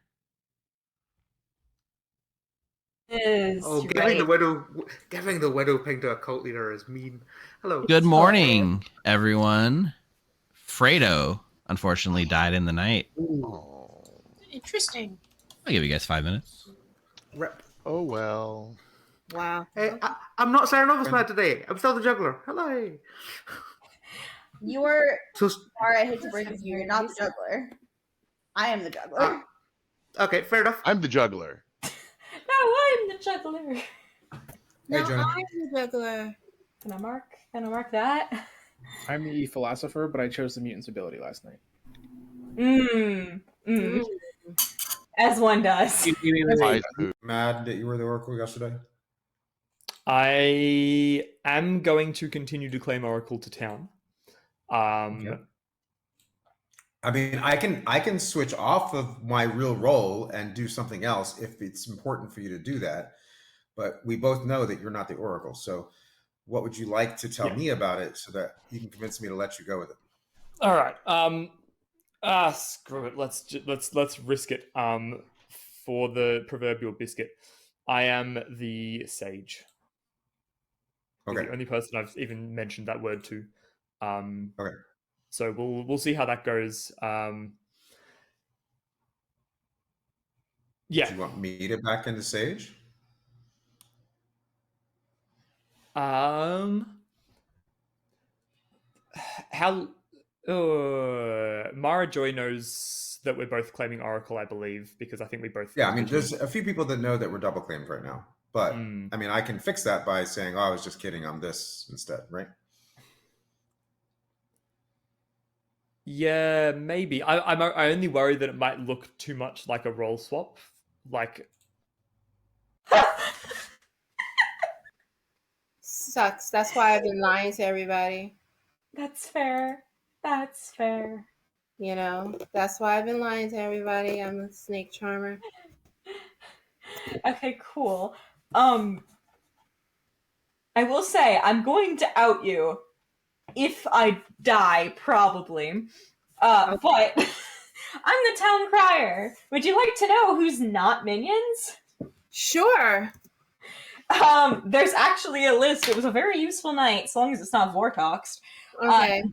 Giving the widow ping to a cult leader is mean. Hello. Good morning, everyone. Fredo, unfortunately, died in the night. Interesting. I'll give you guys 5 minutes. Rip. Oh, well. Wow. Hey, I'm not Sarah Novus mad today. I'm still the juggler. Hello. You're sorry, I hate to break it to you. You're not the juggler. I am the juggler. Okay, fair enough. I'm the juggler. No, I'm the juggler. No, Jonah. I'm the juggler. Can I mark that? I'm the philosopher, but I chose the mutant's ability last night. As one does. Mad that you were the Oracle yesterday? I am going to continue to claim Oracle to town. Okay. I mean, I can switch off of my real role and do something else if it's important for you to do that. But we both know that you're not the Oracle. So what would you like to tell me about it so that you can convince me to let you go with it? All right. Screw it. Let's risk it. For the proverbial biscuit, I am the sage. Okay. The only person I've even mentioned that word to. Okay. So we'll see how that goes. Yeah. Do you want me to back into Sage? How? Mara Joy knows that we're both claiming Oracle, I believe, because I think we both. Yeah, I mean, there's a few people that know that we're double claimed right now, but I mean, I can fix that by saying, "Oh, I was just kidding. I'm this instead," right? Yeah, maybe. I only worry that it might look too much like a role swap, like. Sucks. That's why I've been lying to everybody. That's fair. That's fair. You know, that's why I've been lying to everybody. I'm a snake charmer. Okay, cool. I will say I'm going to out you if I die, probably. But I'm the town crier. Would you like to know who's not minions? Sure. There's actually a list. It was a very useful night, as long as it's not Vortoxed. Okay.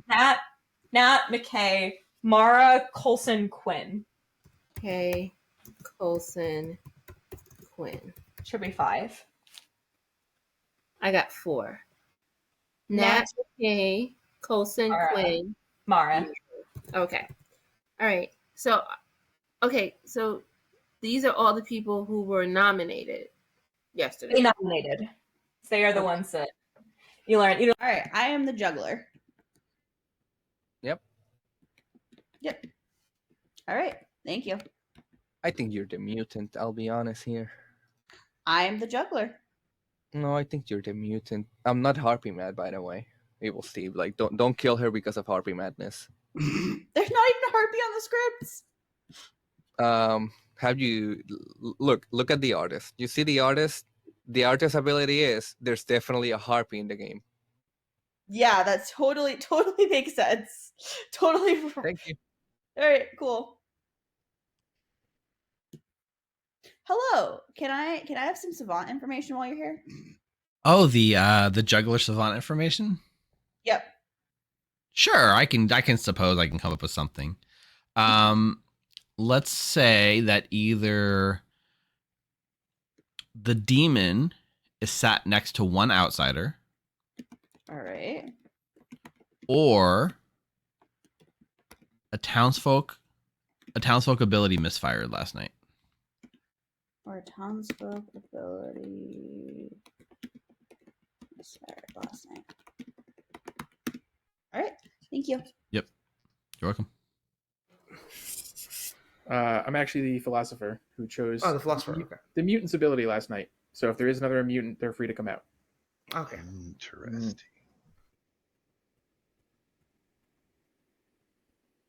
Nat, McKay, Mara, Coulson, Quinn. Okay. Coulson, Quinn. Should be 5. I got 4. Nat, McKay, Coulson, Quinn, Mara. Okay. All right. So these are all the people who were nominated yesterday. They nominated. They are the ones that you learn. All right. I am the juggler. Yep. All right. Thank you. I think you're the mutant, I'll be honest here. I am the juggler. No, I think you're the mutant. I'm not Harpy Mad, by the way. Evil Steve, like don't kill her because of Harpy Madness. There's not even a harpy on the scripts. Have you look at the artist? You see the artist? The artist's ability is there's definitely a harpy in the game. Yeah, that's totally makes sense. Totally. Thank you. All right, cool. Hello. Can I have some savant information while you're here? Oh, the juggler savant information? Yep. Sure, I can suppose I can come up with something. Let's say that either the demon is sat next to one outsider. All right. Or a townsfolk ability misfired last night. Or a townsfolk ability misfired last night. All right. Thank you. Yep. You're welcome. I'm actually the philosopher who chose the philosopher. Okay. The mutant's ability last night. So if there is another mutant, they're free to come out. Okay. Interesting.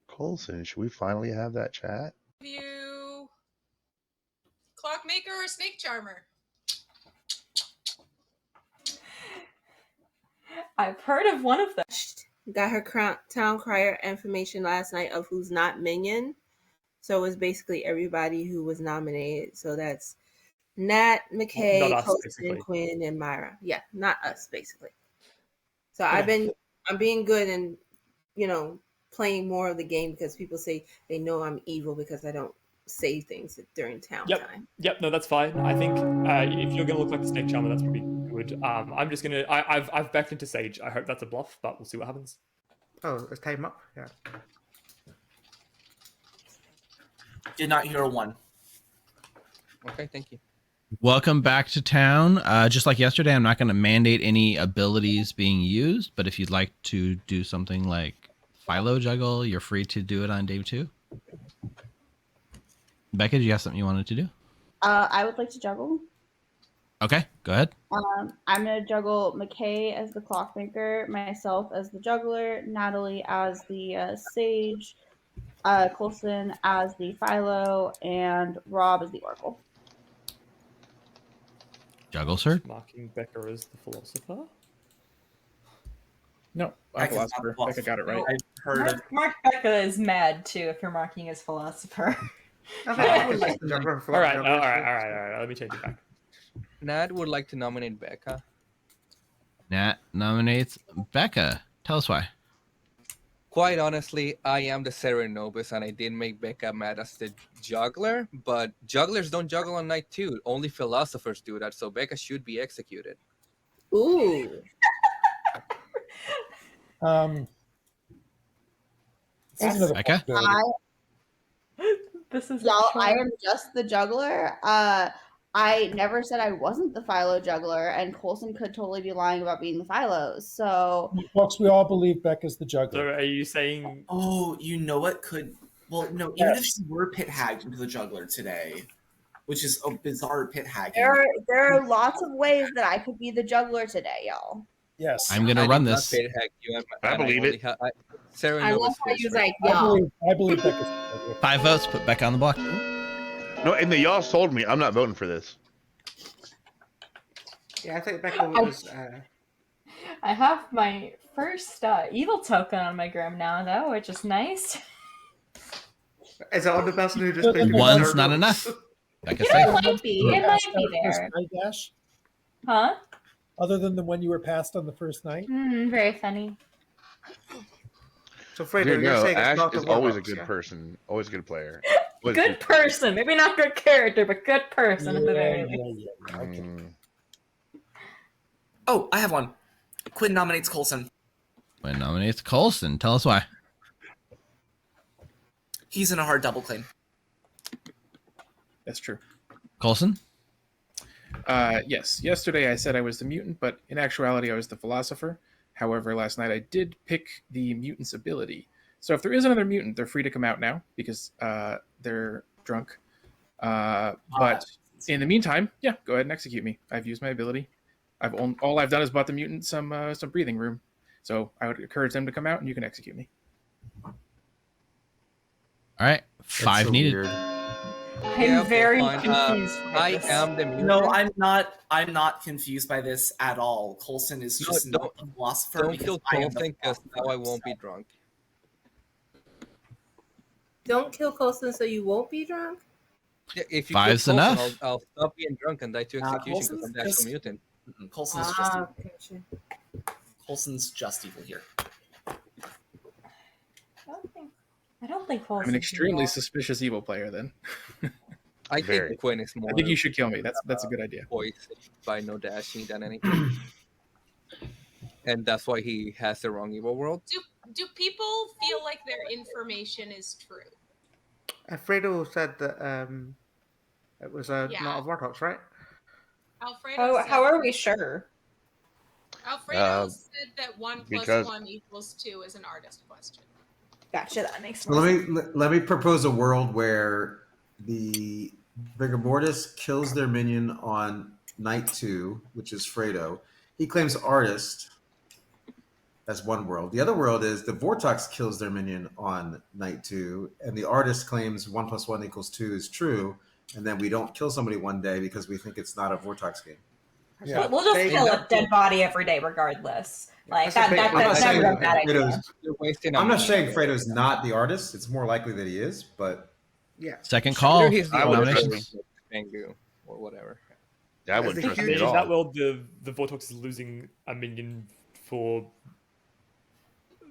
Coulson, should we finally have that chat? You clockmaker or snake charmer? I've heard of one of them. Got her town crier information last night of who's not minion. So it was basically everybody who was nominated. So that's Nat, McKay, Coulson, Quinn, and Myra. Yeah, not us, basically. So I'm being good and, playing more of the game because people say they know I'm evil because I don't say things during town time. Yep, no, that's fine. I think if you're going to look like the snake charmer, that's probably good. I'm just going to... I've backed into Sage. I hope that's a bluff, but we'll see what happens. Oh, is time up? Yeah. Did not hear a 1. Okay, thank you. Welcome back to town. Just like yesterday, I'm not going to mandate any abilities being used, but if you'd like to do something like Philo Juggle, you're free to do it on day 2. Becca, do you have something you wanted to do? I would like to juggle. Okay, go ahead. I'm going to juggle McKay as the clockmaker, myself as the juggler, Natalie as the sage, Coulson as the Philo, and Rob as the oracle. Juggle, sir. Marking Becca as the philosopher. No, I'm philosopher. Becca got it right. I heard of Mark Becca is mad too if you're marking as philosopher. All right. Let me change it back. Nat would like to nominate Becca. Nat nominates Becca. Tell us why. Quite honestly, I am the Serenobus, and I did make Becca mad as the juggler, but jugglers don't juggle on night 2. Only philosophers do that, so Becca should be executed. Ooh. Becca? This is y'all. I am just the juggler. I never said I wasn't the Philo juggler, and Coulson could totally be lying about being the Philo. So, folks, we all believe Becca's the So juggler. are you saying? Oh, you know what could? Well, no. Even if she were pit hagged into the juggler today, which is a bizarre pit hag. there are lots of ways that I could be the juggler today, y'all. Yes, I'm going to run this. I believe it. I love how you like, I y'all. believe Becca's the juggler. 5 votes. Put Becca on the block. No, and the y'all sold me. I'm not voting for this. Yeah, I think Becca was. I have my first evil token on my Grim now, though, which is nice. Is that on the person who just played? One's not enough. Becca It safe. might be. It might be there. Dash? Huh? Other than the one you were passed on the first night? Very funny. So, Fredo, Here you you're go. saying it's Ash not the is always a warlocks, good yeah? person. Always a good player. Good person. Maybe not good character, but good person at the very least. Okay. Oh, I have one. Quinn nominates Coulson. Quinn nominates Coulson. Tell us why. He's in a hard double claim. That's true. Coulson? Yes. Yesterday I said I was the mutant, but in actuality I was the philosopher. However, last night I did pick the mutant's ability. So if there is another mutant, they're free to come out now because they're drunk. But in the meantime, yeah, go ahead and execute me. I've used my ability. All I've done is bought the mutant some breathing room. So I would encourage them to come out and you can execute me. All right. 5 so needed. weird. I'm very confused. I am the mutant. No, I'm not. I'm not confused by this at all. Coulson is just not a philosopher. Don't kill Coulson because now I won't be drunk. Don't kill Coulson so you won't be drunk? Yeah, if you 5's kill Coulson, enough. I'll stop being drunk and die to execution because I'm the actual mutant. Coulson's just evil. Coulson's just evil here. I don't think I'm Coulson's an extremely evil. suspicious evil player then. I think Quinn is more. I think you should kill me. That's a good idea. Poison by no dashing than anything. And that's why he has the wrong evil world. Do people feel like their information is true? Fredo said that it was not a vortex, right? Alfredo How are we sure? Alfredo said that 1 + because- 1 = 2 is an artist question. Gotcha, that makes So more sense. let me propose a world where the rigor mortis kills their minion on night 2, which is Fredo. He claims artist. That's one world. The other world is the Vortex kills their minion on night 2, and the artist claims 1 + 1 = 2 is true, and then we don't kill somebody one day because we think it's not a Vortex game. Yeah. We'll just kill a dead body every day, regardless. Like That's that's never a bad idea. I'm not saying Fredo's not the artist. It's more likely that he is, but yeah. Second call. Either he's the I would Nominations. Tengu or whatever. I wouldn't trust me In at all. that world, the Vortex is losing a minion for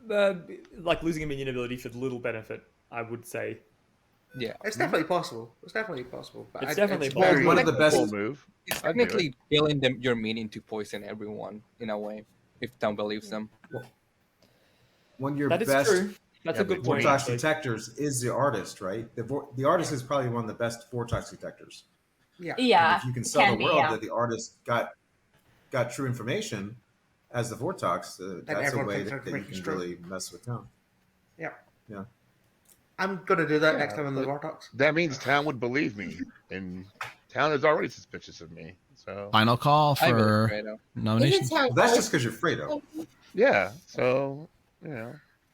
like losing a minion ability for little benefit. I would say. Yeah, It's definitely possible. But It's definitely very- one of the best move. It's I'd do it. technically killing them. Your meaning to poison everyone in a way, if Town believes them. one of your That is best true. That's a good point. Vortex actually. detectors is the artist, right? The artist is probably one of the best Vortex detectors. Yeah. And if you can sell the world that the artist got true information as the Vortox, that's a way that you can really mess with town. Yeah. Yeah. I'm gonna do that next time in the Vortox. That means town would believe me, and town is already suspicious of me. So final call for nominations. Well, that's just because you're Fredo. Yeah. So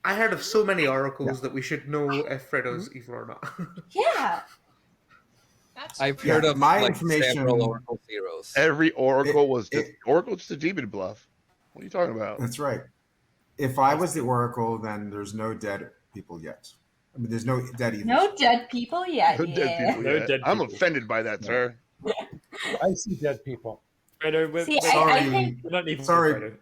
I heard of so many oracles that we should know if Fredo's evil or not. Yeah. I've heard of my like information. several Oracle zeros. Every Oracle was just a demon bluff. What are you talking about? That's right. If I was the Oracle, then there's no dead people yet. I mean, there's no dead evil. No dead people yet. No dead people yet. I'm offended by that, sir. I see dead people. See, sorry. I think, Sorry.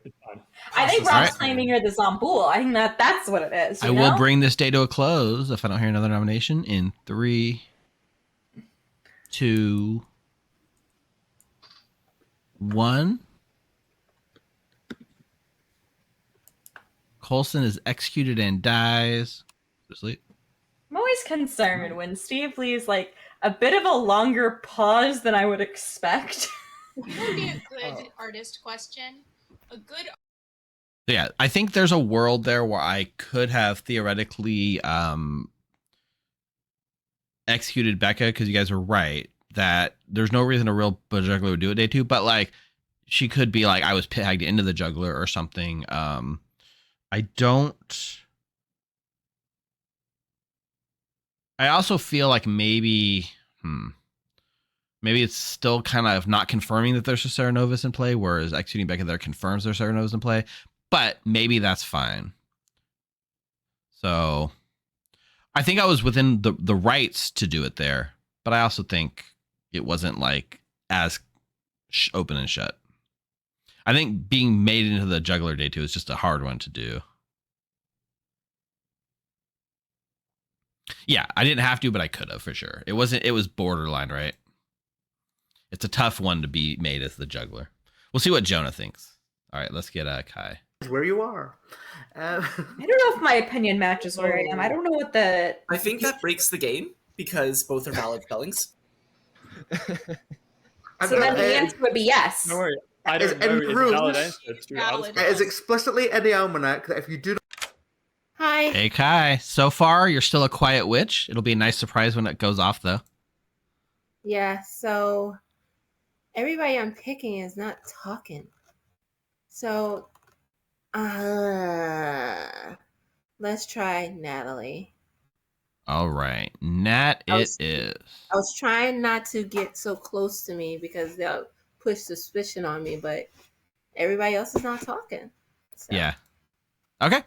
I think Rob's claiming you're the Zomboul. I think that's what it is. I will bring this day to a close if I don't hear another nomination in 3, 2, 1. Coulson is executed and dies. Go to sleep. I'm always concerned when Steve leaves like a bit of a longer pause than I would expect. It would be a good artist question. A good. Yeah, I think there's a world there where I could have theoretically executed Becca, because you guys were right that there's no reason a real juggler would do it day 2, but like she could be like I was pegged into the juggler or something. I also feel like maybe it's still kind of not confirming that there's a Serenovus in play, whereas executing Becca there confirms there's Serenovus in play, but maybe that's fine. So I think I was within the rights to do it there, but I also think it wasn't like as open and shut. I think being made into the juggler day 2 is just a hard one to do. Yeah, I didn't have to, but I could have for sure. It was borderline, right? It's a tough one to be made as the juggler. We'll see what Jonah thinks. All right, let's get Kai. Where you are. I don't know if my opinion matches where I am. I don't know what the. I think that breaks the game because both are valid spellings. So then the answer would be yes. No worry. I don't know. It's a valid answer. It's true. It is explicitly in the almanac that if you do not. Hi. Hey, Kai. So far, you're still a quiet witch. It'll be a nice surprise when it goes off, though. Yeah, so everybody I'm picking is not talking. So, let's try Natalie. All right. Nat, it is. I was trying not to get so close to me because they'll push suspicion on me, but everybody else is not talking. So. Yeah. Okay.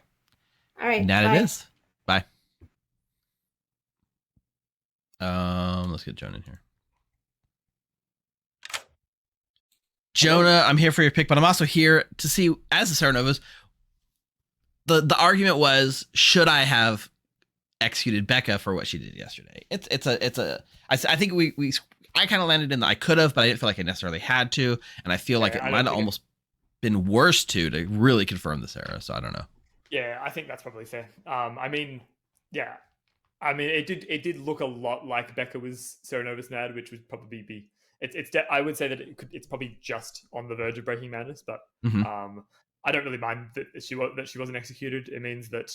All right. Nat, bye. it is. Bye. Let's get Jonah in here. Jonah, I'm here for your pick, but I'm also here to see, as the Serenovas, the argument was, should I have executed Becca for what she did yesterday? I think I kind of landed in the I could have, but I didn't feel like I necessarily had to, and I feel like it might have almost been worse to really confirm this era. So I don't know. Yeah, I think that's probably fair. It did look a lot like Becca was Serenovus Nad, which would probably be. I would say that it's probably just on the verge of breaking madness, but I don't really mind that she wasn't executed. It means that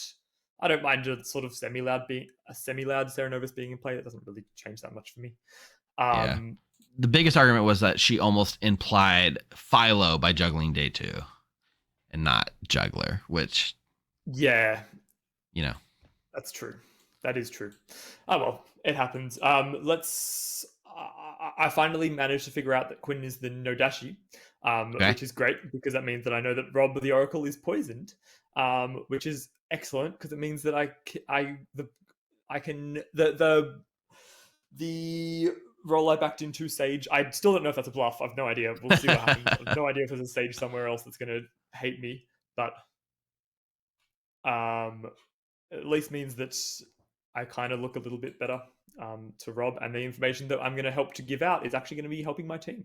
I don't mind a sort of semi-loud Serenovus being in play. It doesn't really change that much for me. Yeah. The biggest argument was that she almost implied Philo by juggling day 2 and not juggler, which that's true. That is true. Oh well, it happens. I finally managed to figure out that Quinn is the Nodashi, which is great because that means that I know that Rob the Oracle is poisoned, which is excellent because it means that the role I backed into Sage. I still don't know if that's a bluff. I've no idea. We'll see what happens. I've no idea if there's a Sage somewhere else that's going to hate me, but at least means that I kind of look a little bit better to Rob, and the information that I'm going to help to give out is actually going to be helping my team.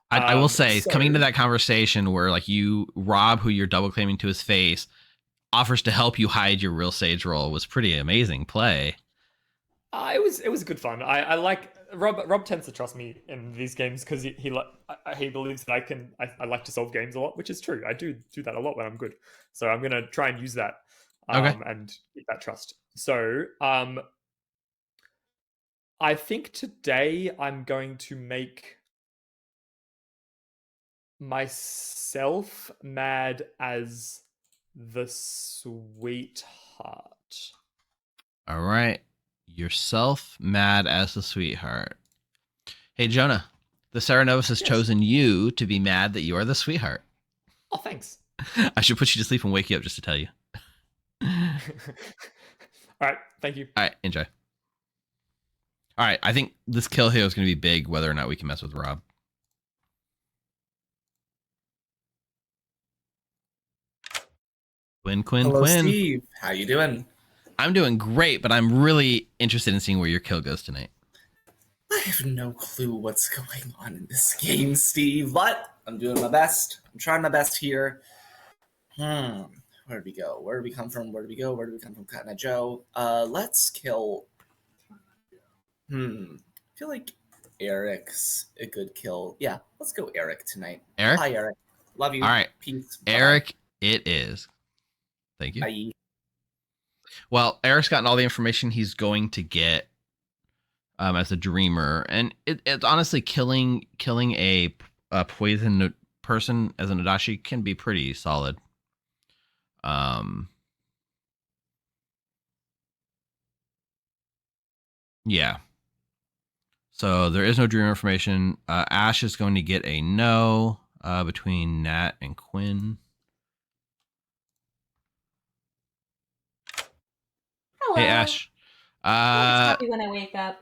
I will say, coming into that conversation where like Rob, who you're double claiming to his face, offers to help you hide your real Sage role was pretty amazing play. It was good fun. I like Rob tends to trust me in these games because he believes that I like to solve games a lot, which is true. I do that a lot when I'm good. So I'm gonna try and use that and get that trust. So I think today I'm going to make myself mad as the sweetheart. All right. Yourself mad as the sweetheart. Hey, Jonah, the Serenovus has chosen you to be mad that you are the sweetheart. Oh, thanks. I should put you to sleep and wake you up just to tell you. All right. Thank you. All right. Enjoy. All right. I think this kill here is going to be big, whether or not we can mess with Rob. Quinn. Hello, Steve. How you doing? I'm doing great, but I'm really interested in seeing where your kill goes tonight. I have no clue what's going on in this game, Steve, but I'm doing my best. I'm trying my best here. Where did we go? Where did we come from? Where did we go? Where did we come from? Cotton Eye Joe. Let's kill. I feel like Eric's a good kill. Yeah, let's go Eric tonight. Eric? Hi, Eric. Love you. All right. Peace. Eric, Bye. it is. Thank you. Bye. Well, Eric's gotten all the information he's going to get as a dreamer, and it's honestly killing a poison person as an Adachi can be pretty solid. Yeah. So there is no dream information. Ash is going to get a no between Nat and Quinn. Hello. Hey, Ash. I'm happy when I wake up.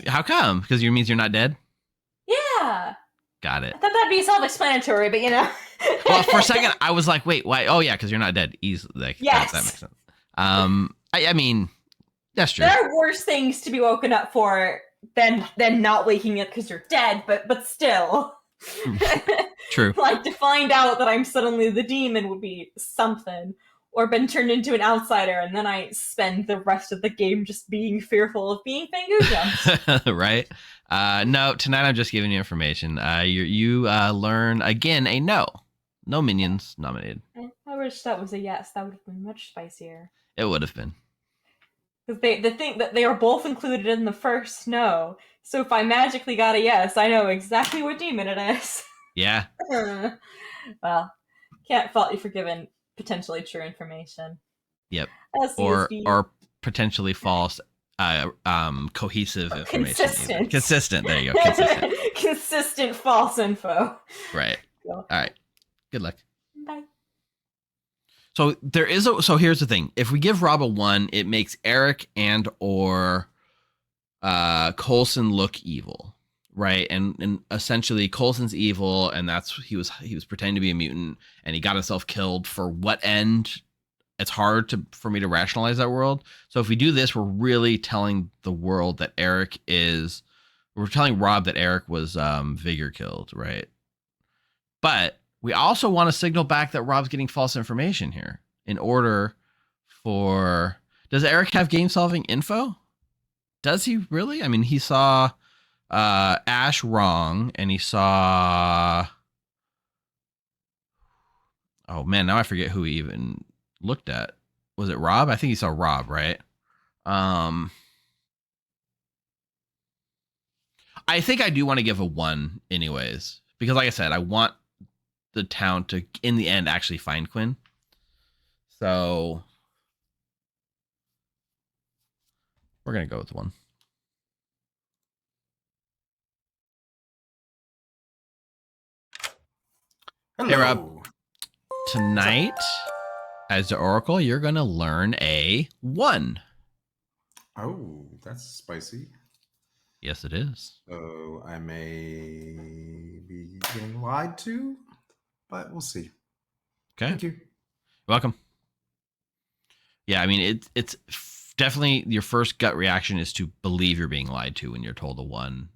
How come? Because it means you're not dead? Yeah. Got it. I thought that'd be self-explanatory, but you know. Well, for a second, I was like, wait, why? Oh, yeah, because you're not dead. Easily. Like, yes. That makes sense. I mean, that's true. There are worse things to be woken up for than not waking up because you're dead, but still. True. Like, to find out that I'm suddenly the demon would be something. Or been turned into an outsider, and then I spend the rest of the game just being fearful of being finger jumped. Right? No, tonight I'm just giving you information. You learn, again, a no. No minions nominated. I wish that was a yes. That would have been much spicier. It would have been. Because the thing that they are both included in the first no. So if I magically got a yes, I know exactly what demon it is. Yeah. Well, can't fault you for giving potentially true information. Yep. LCSB. Or potentially false cohesive information. Consistent. There you go. Consistent. Consistent false info. Right. So. All right. Good luck. Bye. So here's the thing. If we give Rob a 1, it makes Eric and or Coulson look evil. Right, and essentially Coulson's evil, and that's he was pretending to be a mutant, and he got himself killed for what end? It's hard for me to rationalize that world. So if we do this, we're really telling the world that we're telling Rob that Eric was Vigor killed, right? But we also want to signal back that Rob's getting false information here in order for. Does Eric have game solving info? Does he really? I mean, he saw Ash wrong, and he saw, oh man, now I forget who he even looked at. Was it Rob? I think he saw Rob, right? I think I do want to give a 1 anyways, because like I said, I want the town to in the end actually find Quinn. So we're gonna go with 1. Hello. Hey, Rob. Tonight, as the Oracle, you're going to learn a 1. Oh, that's spicy. Yes, it is. So I may be getting lied to, but we'll see. Okay. Thank you. You're welcome. Yeah, I mean, it's definitely your first gut reaction is to believe you're being lied to when you're told a 1.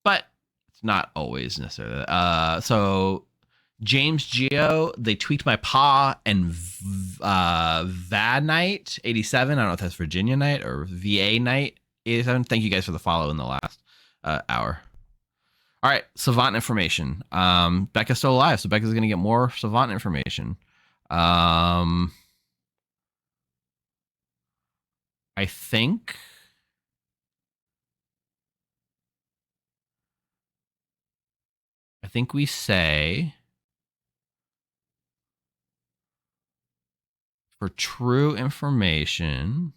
But it's not always necessarily. So James Geo, they tweaked my paw, and VAD Knight 87. I don't know if that's Virginia Knight or VA Knight 87. Thank you guys for the follow in the last hour. All right, Savant information. Becca's still alive, so Becca's gonna get more Savant information. I think we say for true information.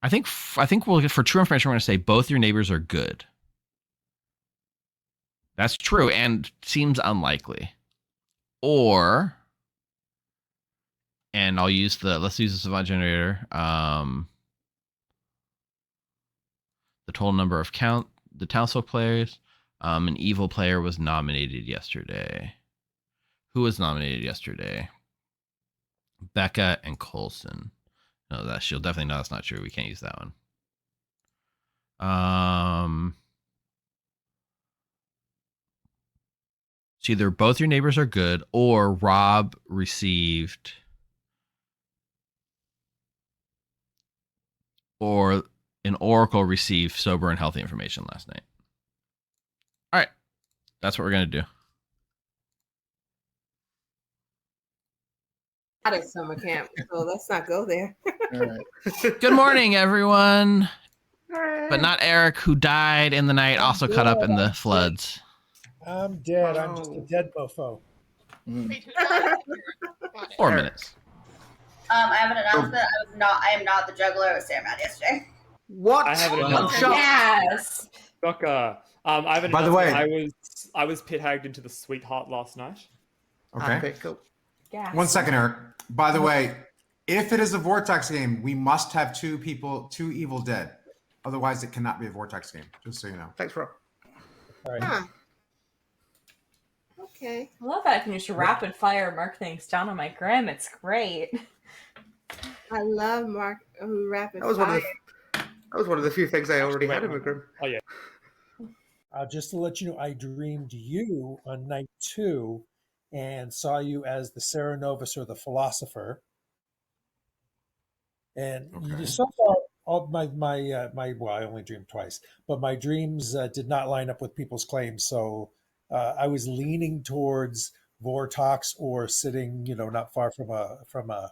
I think we'll get for true information. We're going to say both your neighbors are good. That's true and seems unlikely. Or, and I'll use let's use the Savant generator. The total number of the townsfolk players. An evil player was nominated yesterday. Who was nominated yesterday? Becca and Coulson. No, she'll definitely know that's not true. We can't use that one. So either both your neighbors are good, or Rob received, or an oracle received sober and healthy information last night. All right, that's what we're gonna do. Out of summer camp, so let's not go there. All right. Good morning, everyone. But not Eric, who died in the night, also caught up in the floods. I'm dead. I'm just a dead mofo. Wait, who died? 4 minutes. I have an announcement. I am not the juggler. I was Sarah mad yesterday. What? I have an announcement. Yes. Becca, I have an By the way, announcement. I was pit hagged into the sweetheart last night. Okay. Cool. Yes. 1 second, Eric. By the way, if it is a Vortex game, we must have two evil dead. Otherwise, it cannot be a Vortex game. Just so you know. Thanks, Rob. All right. Huh. Okay. I love that I can just rapid fire mark things down on my Grim. It's great. I love rapid That was fire. one of the few things I already had in my Grim. Oh yeah. Just to let you know, I dreamed you on night 2 and saw you as the Serenovus or the philosopher. And you just so far, all my well, I only dreamed twice, but my dreams did not line up with people's claims. So I was leaning towards Vortox or sitting, not far from a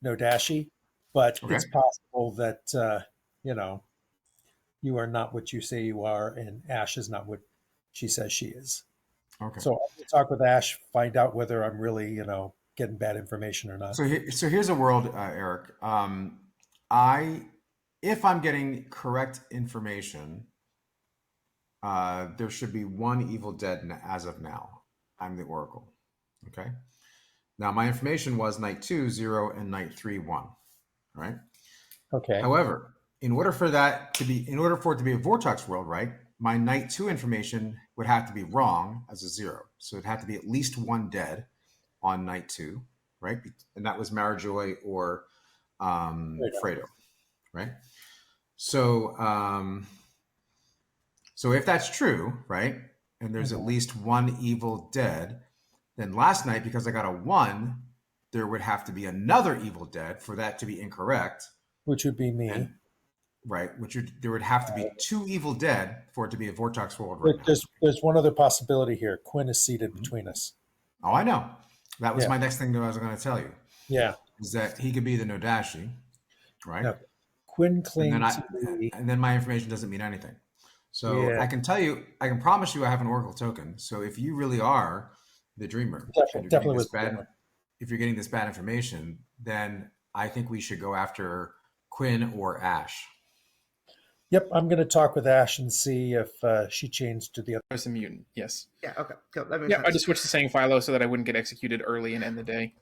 Nodashi, but it's possible that you are not what you say you are, and Ash is not what she says she is. Okay. So I'll talk with Ash, find out whether I'm really, getting bad information or not. So here's a world, Eric. If I'm getting correct information, there should be one evil dead as of now. I'm the Oracle. Okay. Now my information was night 2, 0, and night 3, 1. Right. Okay. However, in order for it to be a Vortex world, right, my night 2 information would have to be wrong as a 0. So it'd have to be at least one dead on night 2, right? And that was Marijoy or Fredo, right? So so if that's true, right, and there's at least one evil dead, then last night, because I got a 1, there would have to be another evil dead for that to be incorrect. Which would be me. Right, there would have to be 2 evil dead for it to be a Vortex world. Right, there's one other possibility here. Quinn is seated between us. Oh, I know. That was my next thing that I was going to tell you. Yeah, is that he could be the Nodashi, right? Yeah. Quinn claims, and then my information doesn't mean anything. So I can tell you, I can promise you, I have an Oracle token. So if you really are the Dreamer, definitely if you're getting this bad information, then I think we should go after Quinn or Ash. Yep, I'm going to talk with Ash and see if she changed to the other. There's a mutant, yes. Yeah, okay. Cool. I just switched to saying Philo so that I wouldn't get executed early and end the day.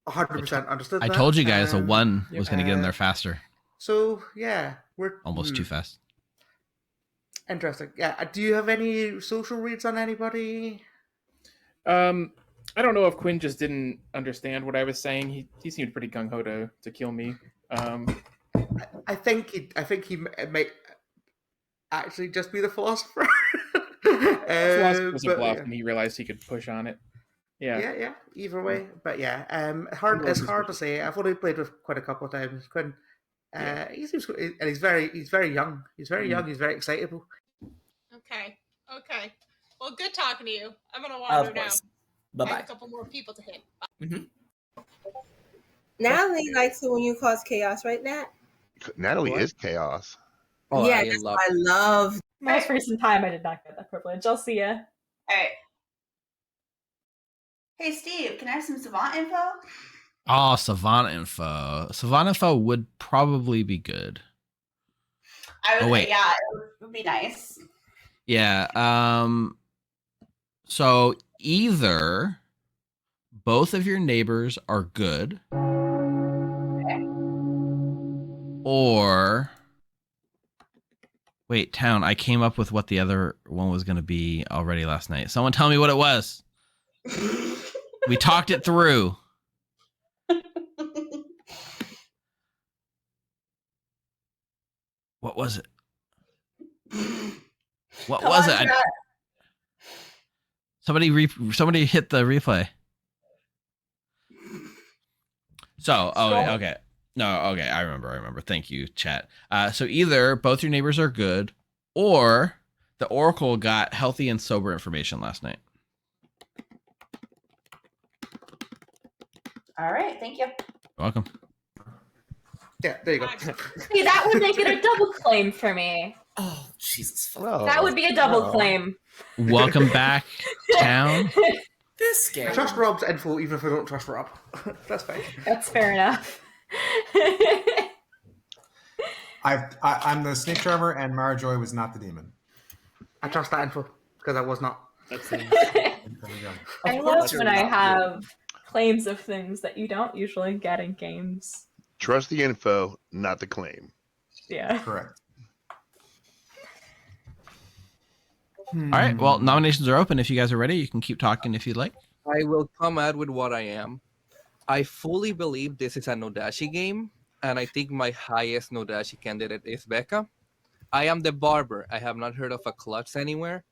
100% understood. I told you guys a 1 was going to get in there faster. So, yeah, we're... Almost too fast. Interesting. Yeah, do you have any social reads on anybody? I don't know if Quinn just didn't understand what I was saying. He seemed pretty gung-ho to kill me. I think he may actually just be the philosopher. was a bluff, yeah. and he realized he could push on it. Yeah. Either way, but yeah, it's hard to say. I've only played with Quinn a couple of times. Quinn, he's very young. He's very young. He's very excitable. Okay. Well, good talking to you. I'm gonna wander now. Bye-bye. I have a couple more people to hit. Natalie likes it when you cause chaos, right, Nat? Natalie is chaos. Oh, yeah, I love. Most recent time, I did not get that privilege. I'll see ya. All right. Hey, Steve, can I have some Savant info? Oh, Savant info. Savant info would probably be good. I would, wait. Yeah, it would be nice. Yeah. So either both of your neighbors are good, or wait, Town. I came up with what the other one was going to be already last night. Someone tell me what it was. We talked it through. What was it? What was it? Somebody hit the replay. So, okay. No, okay, I remember. Thank you, chat. So either both your neighbors are good, or the Oracle got healthy and sober information last night. All right, thank you. You're welcome. Yeah, there you go. See, that would make it a double claim for me. Oh, Jesus. That would be a double claim. Welcome back, Town. This game. I trust Rob's info even if I don't trust Rob. That's fine. That's fair enough. I'm the snake charmer, and Mara Joy was not the demon. I trust that info because I was not. I love when I have claims of things that you don't usually get in games. Trust the info, not the claim. Yeah. Correct. All right. Well, nominations are open. If you guys are ready, you can keep talking if you'd like. I will come out with what I am. I fully believe this is a Nodashi game, and I think my highest Nodashi candidate is Becca. I am the barber. I have not heard of a clutch anywhere.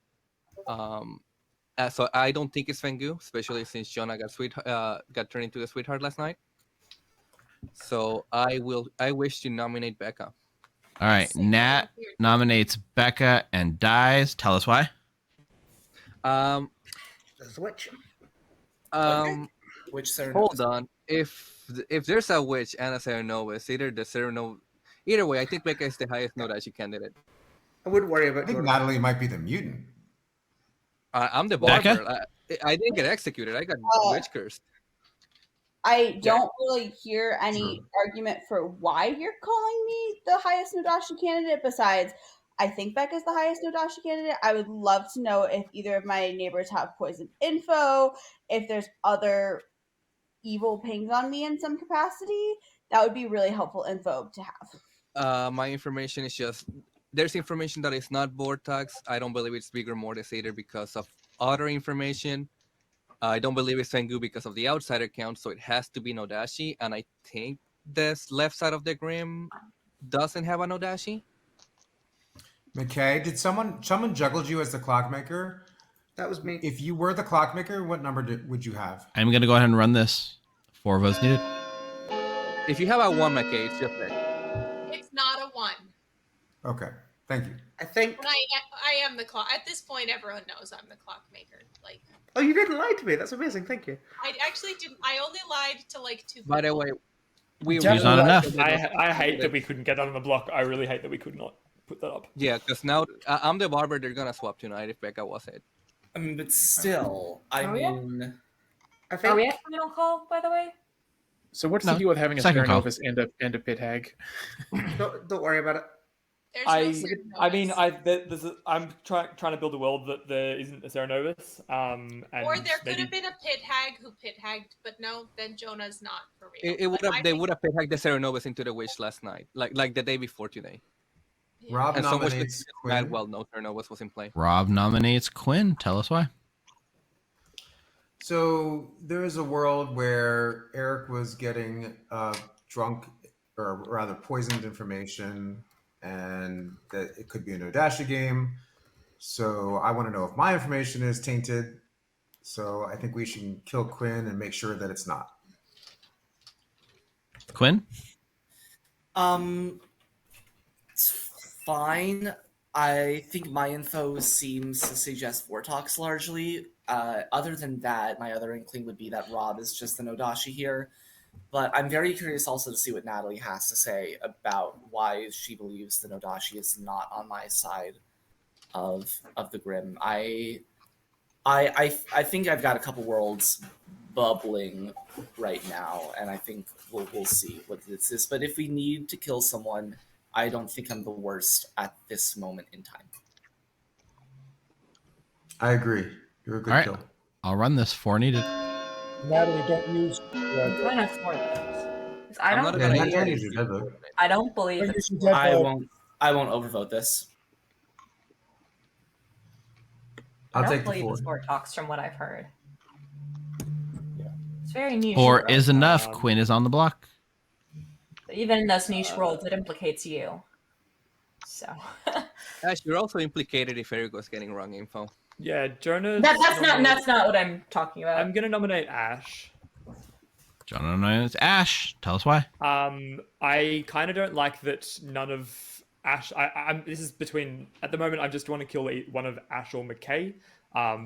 So I don't think it's Fengu, especially since Jonah got turned into the sweetheart last night. So I wish to nominate Becca. All right. Nat nominates Becca and dies. Tell us why. There's a witch. Which Serenobus? Hold on. If there's a witch and a Serenobus, either way, I think Becca is the highest Nodashi candidate. I wouldn't worry about. I think Natalie might be the mutant. I'm the barber. I didn't get executed. I got witch cursed. I don't really hear any argument for why you're calling me the highest Nodashi candidate besides I think Becca's the highest Nodashi candidate. I would love to know if either of my neighbors have poison info, if there's other evil pings on me in some capacity. That would be really helpful info to have. My information is just, there's information that is not Vortex. I don't believe it's Bigger Mortis either because of other information. I don't believe it's Fengu because of the outsider count, so it has to be Nodashi. And I think this left side of the Grim doesn't have a Nodashi. McKay, did someone juggled you as the clockmaker? That was me. If you were the clockmaker, what number would you have? I'm going to go ahead and run this. 4 votes needed. If you have a 1, McKay, it's just that. It's not a 1. Okay, thank you. I think. But I am the clock. At this point, everyone knows I'm the clockmaker. Like. Oh, you didn't lie to me. That's amazing. Thank you. I actually didn't. I only lied to like 2 people. By the way, There's not enough. I hate that we couldn't get that on the block. I really hate that we could not put that up. Yeah, because now I'm the barber. They're gonna swap tonight if Becca was it. I mean, but still, I mean, I think. Are we at final call, by the way? So what's the deal with having a Serenobus and a pit hag? Don't worry about it. I'm trying to build a world that there isn't a Serenobus. Or there could have been a pit hag who pit hagged, but no, then Jonah's not for real. They would have pit hacked the Serenobus into the witch last night, like the day before today. Yeah. Rob and nominates Quinn. Well, no Serenobus was in play. Rob nominates Quinn. Tell us why. So there is a world where Eric was getting drunk, or rather poisoned information, and that it could be a Nodashi game. So I want to know if my information is tainted. So I think we should kill Quinn and make sure that it's not. Quinn? It's fine. I think my info seems to suggest Vortox largely. Other than that, my other inkling would be that Rob is just the Nodashi here. But I'm very curious also to see what Natalie has to say about why she believes the Nodashi is not on my side of the Grim. I think I've got a couple worlds bubbling right now, and I think we'll see what this is. But if we need to kill someone, I don't think I'm the worst at this moment in time. I agree. You're a good kill. I'll run this for needed. Natalie, don't use. I'm trying to afford this. I I'm don't. not believe gonna it. use it. I don't believe Don't it's. use your dead vote. I won't overvote this. I I'll don't take the believe it's 4. Vortox from what I've heard. It's very niche. 4 is enough. Quinn is on the block. Even in those niche roles, it implicates you. So. Ash, you're also implicated if Eric was getting wrong info. Yeah, Jonah. That's not what I'm talking about. I'm gonna nominate Ash. John knows Ash. Tell us why. I kind of don't like that none of Ash. I'm. This is between. At the moment, I just want to kill one of Ash or McKay,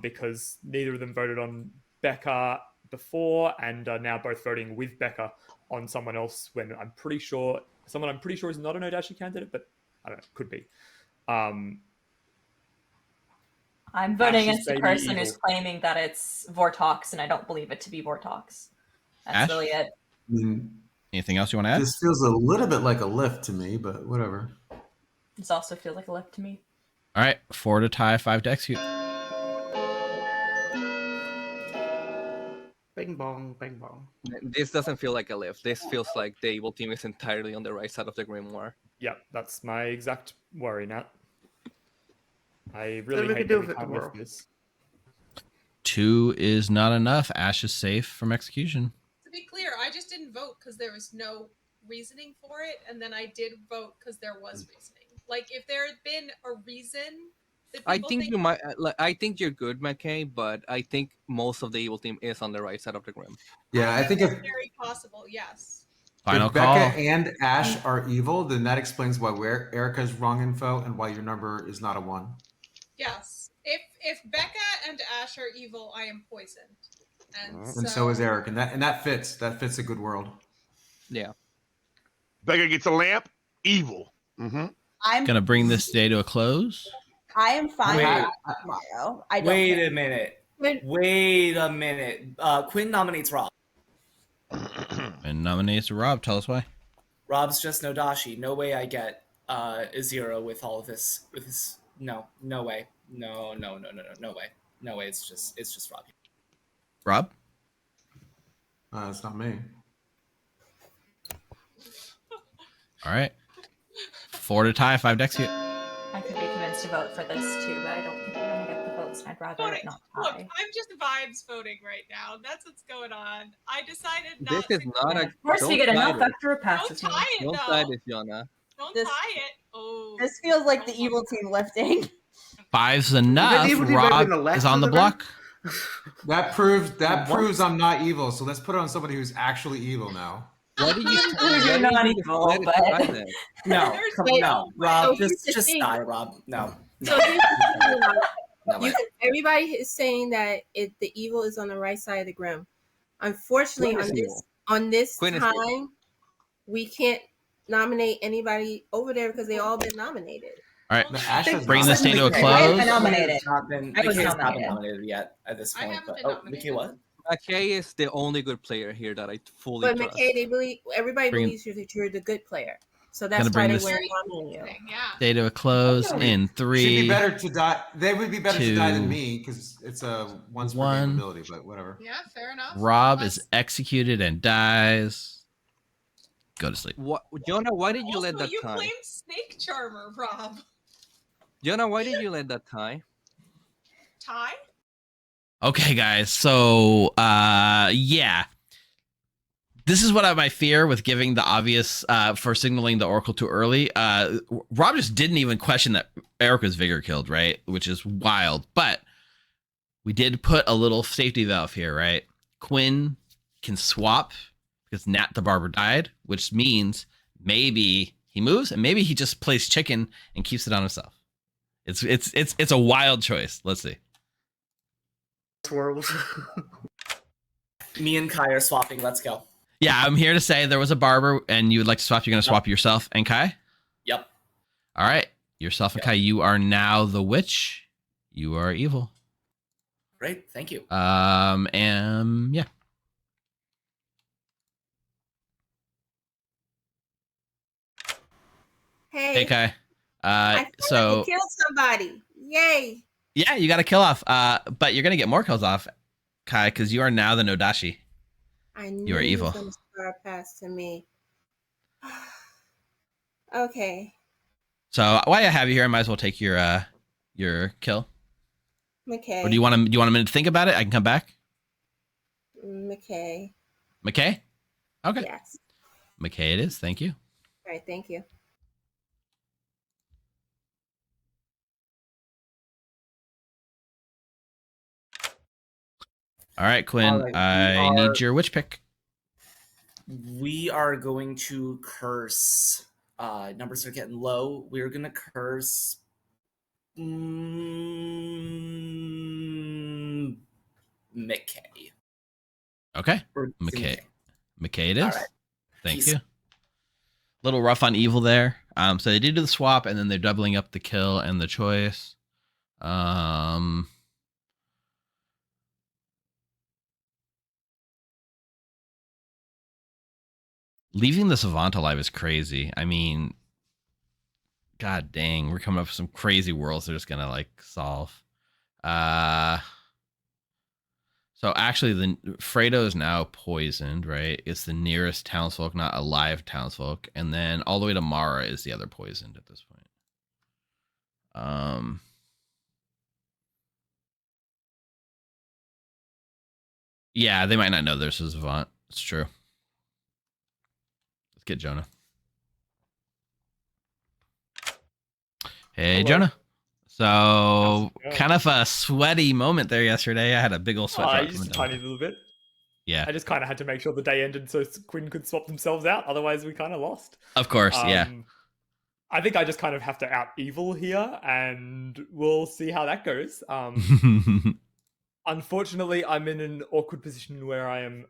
because neither of them voted on Becca before, and are now both voting with Becca on someone else. When I'm pretty sure is not a Nodashi candidate, but I don't know, could be. I'm voting Ash is against the baby person evil. who's claiming that it's Vortox, and I don't believe it to be Vortox. That's Ash? really it. Anything else you want to add? This feels a little bit like a lift to me, but whatever. This also feels like a lift to me. All right, 4 to tie, 5 to execute. Bing bong, bing bong. This doesn't feel like a lift. This feels like the evil team is entirely on the right side of the Grimoire. Yeah, that's my exact worry, Nat. I Then really we hate could do that we it can't tomorrow. lift this. 2 is not enough. Ash is safe from execution. To be clear, I just didn't vote because there was no reasoning for it, and then I did vote because there was reasoning. Like, if there had been a reason that I people think you might. I think you're good, McKay, but I think most of the evil team is on the right side of the Grim. Yeah, I think if very possible, yes. Final Becca call. and Ash are evil, then that explains why Erica's wrong info and why your number is not a 1. Yes. If Becca and Ash are evil, I am poisoned. And so is Eric, and that fits. That fits a good world. Yeah. Becca gets a lamp. Evil. I'm Gonna bring this day to a close. I am fine with Wait. that tomorrow. I don't Wait care. a minute. Wait a minute. Quinn nominates Rob. And nominates Rob. Tell us why. Rob's just Nodashi. No way I get a 0 with all of this. No way. No way. No way. It's just Rob. Rob? It's not me. All right. 4 to tie, 5 to execute. I could be convinced to vote for this too, but I don't think I'm gonna get the votes, and I'd rather it not Look, tie. I'm just vibes voting right now. That's what's going on. I decided This not is to not a. Of course, we get enough after it Don't passes. tie it, Don't though. tie this, Yona. Don't This- tie it. Oh. This feels like the evil team lifting. 5's enough. evil team right on the Rob left is on of the the block. That proves I'm not evil. So let's put it on somebody who's actually evil now. Why did you? You're not evil, let it but tie then? No, no, Rob, here's the just thing. die, Rob. No. So here's the thing, Rob. No way. Everybody is saying that the evil is on the right side of the Grim. Unfortunately, Quinn is evil. on this Quinn is time, evil. we can't nominate anybody over there because they all been nominated. All right. Ash has Bring not this day to a McKay close. been nominated. McKay was has not been nominated. nominated yet at this I point. haven't But been oh, nominated. McKay, what? McKay is the only good player here that I fully But trust. McKay, everybody Bring- believes you're the good player. So Gonna that's bring why they this- weren't nominating you. Yeah. Day to a close in She'd 3. be better to die. They would be better to die than 2, me because it's a once per 1. game ability. But whatever. Yeah, fair enough. Rob is executed and dies. Go to sleep. What, Jonah? Why did you let Also, that you tie? claimed Snake Charmer, Rob. Jonah, why did you let that tie? Tie? Okay, guys. So, yeah. this is what my fear with giving the obvious for signaling the Oracle too early. Rob just didn't even question that Erica's Vigor killed, right? Which is wild. But we did put a little safety valve here, right? Quinn can swap because Nat the Barber died, which means maybe he moves and maybe he just plays chicken and keeps it on himself. It's a wild choice. Let's see. Swirls. Me and Kai are swapping. Let's go. Yeah, I'm here to say there was a barber and you would like to swap. You're going to swap yourself and Kai? Yep. All right. Yourself and Kai, you are now the witch. You are evil. Great. Thank you. And yeah. Hey, Kai. I killed somebody. Yay. Yeah, you got a kill off. But you're going to get more kills off, Kai, because you are now the Nodashi. I knew you are evil. He was gonna star pass to me. Okay. So while I have you here, I might as well take your kill. McKay. Or do you want a minute to think about it? I can come back. McKay. McKay? Okay. Yes. McKay it is. Thank you. All right. Thank you. All right, Quinn. All right, I need your witch pick. We are going to curse. Numbers are getting low. We're going to curse. McKay. Okay. McKay. McKay it is. All right. Thank Peace. you. Little rough on evil there. So they did do the swap, and then they're doubling up the kill and the choice. Leaving the Savant alive is crazy. I mean, god dang, we're coming up with some crazy worlds they're just gonna like solve. So actually, the Fredo is now poisoned, right? It's the nearest townsfolk, not a live townsfolk, and then all the way to Mara is the other poisoned at this point. Yeah, they might not know there's a Savant. It's true. Let's get Jonah. Hey, Hello. Jonah. So kind of a sweaty moment there yesterday. I had a big old sweat drop. Just a tiny little bit. Yeah. I just kind of had to make sure the day ended so Quinn could swap themselves out. Otherwise, we kind of lost. Of course, yeah. I think I just kind of have to out evil here, and we'll see how that goes. Unfortunately, I'm in an awkward position where I am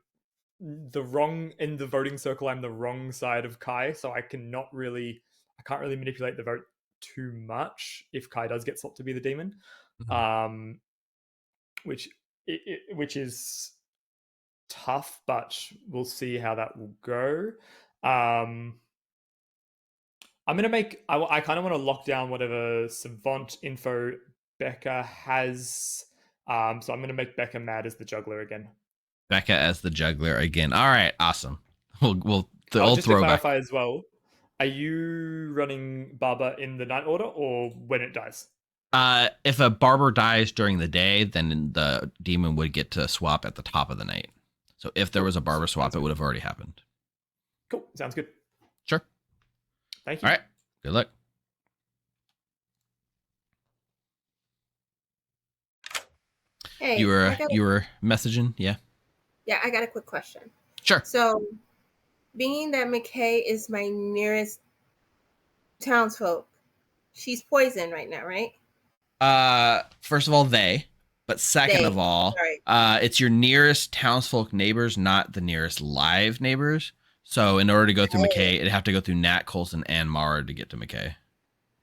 in the voting circle. I'm the wrong side of Kai, so I can't really manipulate the vote too much if Kai does get swapped to be the demon, which is tough, but we'll see how that will go. I'm gonna make. I kind of want to lock down whatever Savant info Becca has. So I'm gonna make Becca mad as the juggler again. Becca as the juggler again. All right, awesome. We'll Just to throwback. clarify as well, are you running Barber in the night order or when it dies? If a barber dies during the day, then the demon would get to swap at the top of the night. So if there was a barber swap, it would have already happened. Cool. Sounds good. Sure. Thank you. All right. Good luck. Hey, you were messaging, yeah. Yeah, I got a quick question. Sure. So, being that McKay is my nearest townsfolk, she's poisoned right now, right? First of all, but second of all, it's your nearest townsfolk neighbors, not the nearest live neighbors. So in order to go through McKay, it'd have to go through Nat, Coulson, and Mara to get to McKay.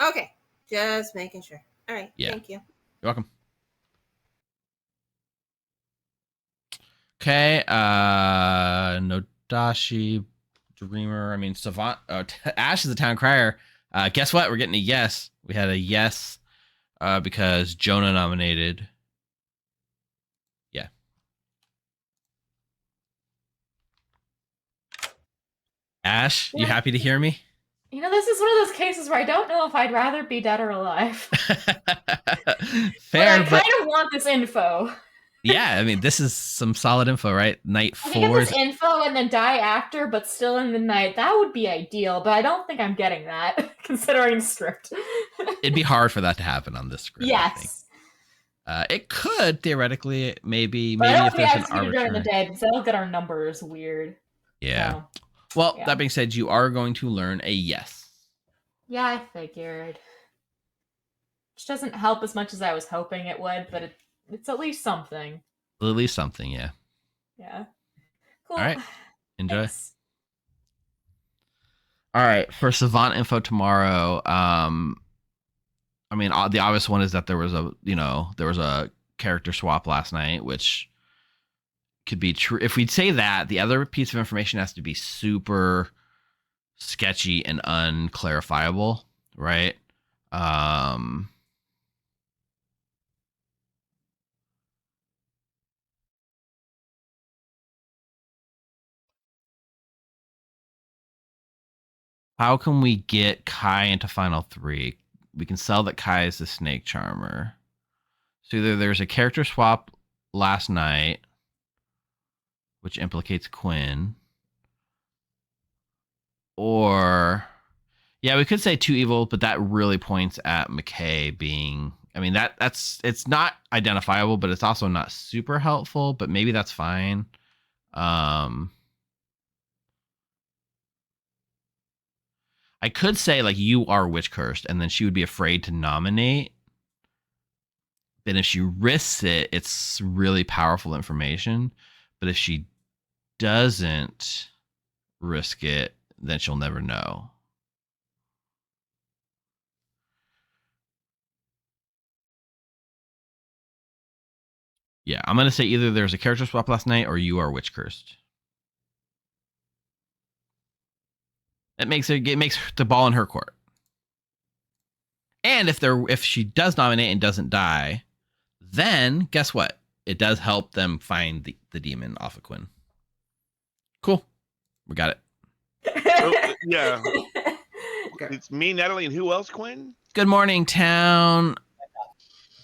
Okay, just making sure. All right, Yeah. Thank you. You're welcome. Okay, Nodashi, Dreamer, Savant, Ash is the town crier. Guess what? We're getting a yes. We had a yes because Jonah nominated. Yeah. Ash, you happy to hear me? You know, this is one of those cases where I don't know if I'd rather be dead or alive. Fair, but I kind of want this info. Yeah, I mean, this is some solid info, right? Night I can get 4. this info and then die after, but still in the night. That would be ideal, but I don't think I'm getting that, considering script. It'd be hard for that to happen on this script, I think. Yes. It could, theoretically, maybe But I don't if think there's I an have to do it during the arbitrary... day, because that'll get our numbers weird. Yeah. So, Well, yeah. that being said, you are going to learn a yes. Yeah, I figured. Which doesn't help as much as I was hoping it would, but it's at least something. At least something, yeah. Yeah. Cool. All right. Enjoy. Thanks. All right. For Savant info tomorrow, I mean, the obvious one is that there was a character swap last night, which could be true. If we'd say that, the other piece of information has to be super sketchy and unclarifiable, right? How can we get Kai into Final 3? We can sell that Kai is the Snake Charmer. So either there's a character swap last night, which implicates Quinn, or yeah, we could say 2 evil, but that really points at McKay being. I mean, it's not identifiable, but it's also not super helpful. But maybe that's fine. I could say like you are witch cursed, and then she would be afraid to nominate. Then if she risks it, it's really powerful information. But if she doesn't risk it, then she'll never know. Yeah, I'm gonna say either there's a character swap last night or you are witch cursed. It makes the ball in her court. And if she does nominate and doesn't die, then guess what? It does help them find the demon off of Quinn. Cool. We got it. Oh, yeah. It's me, Natalie, and who else, Quinn? Good morning, town.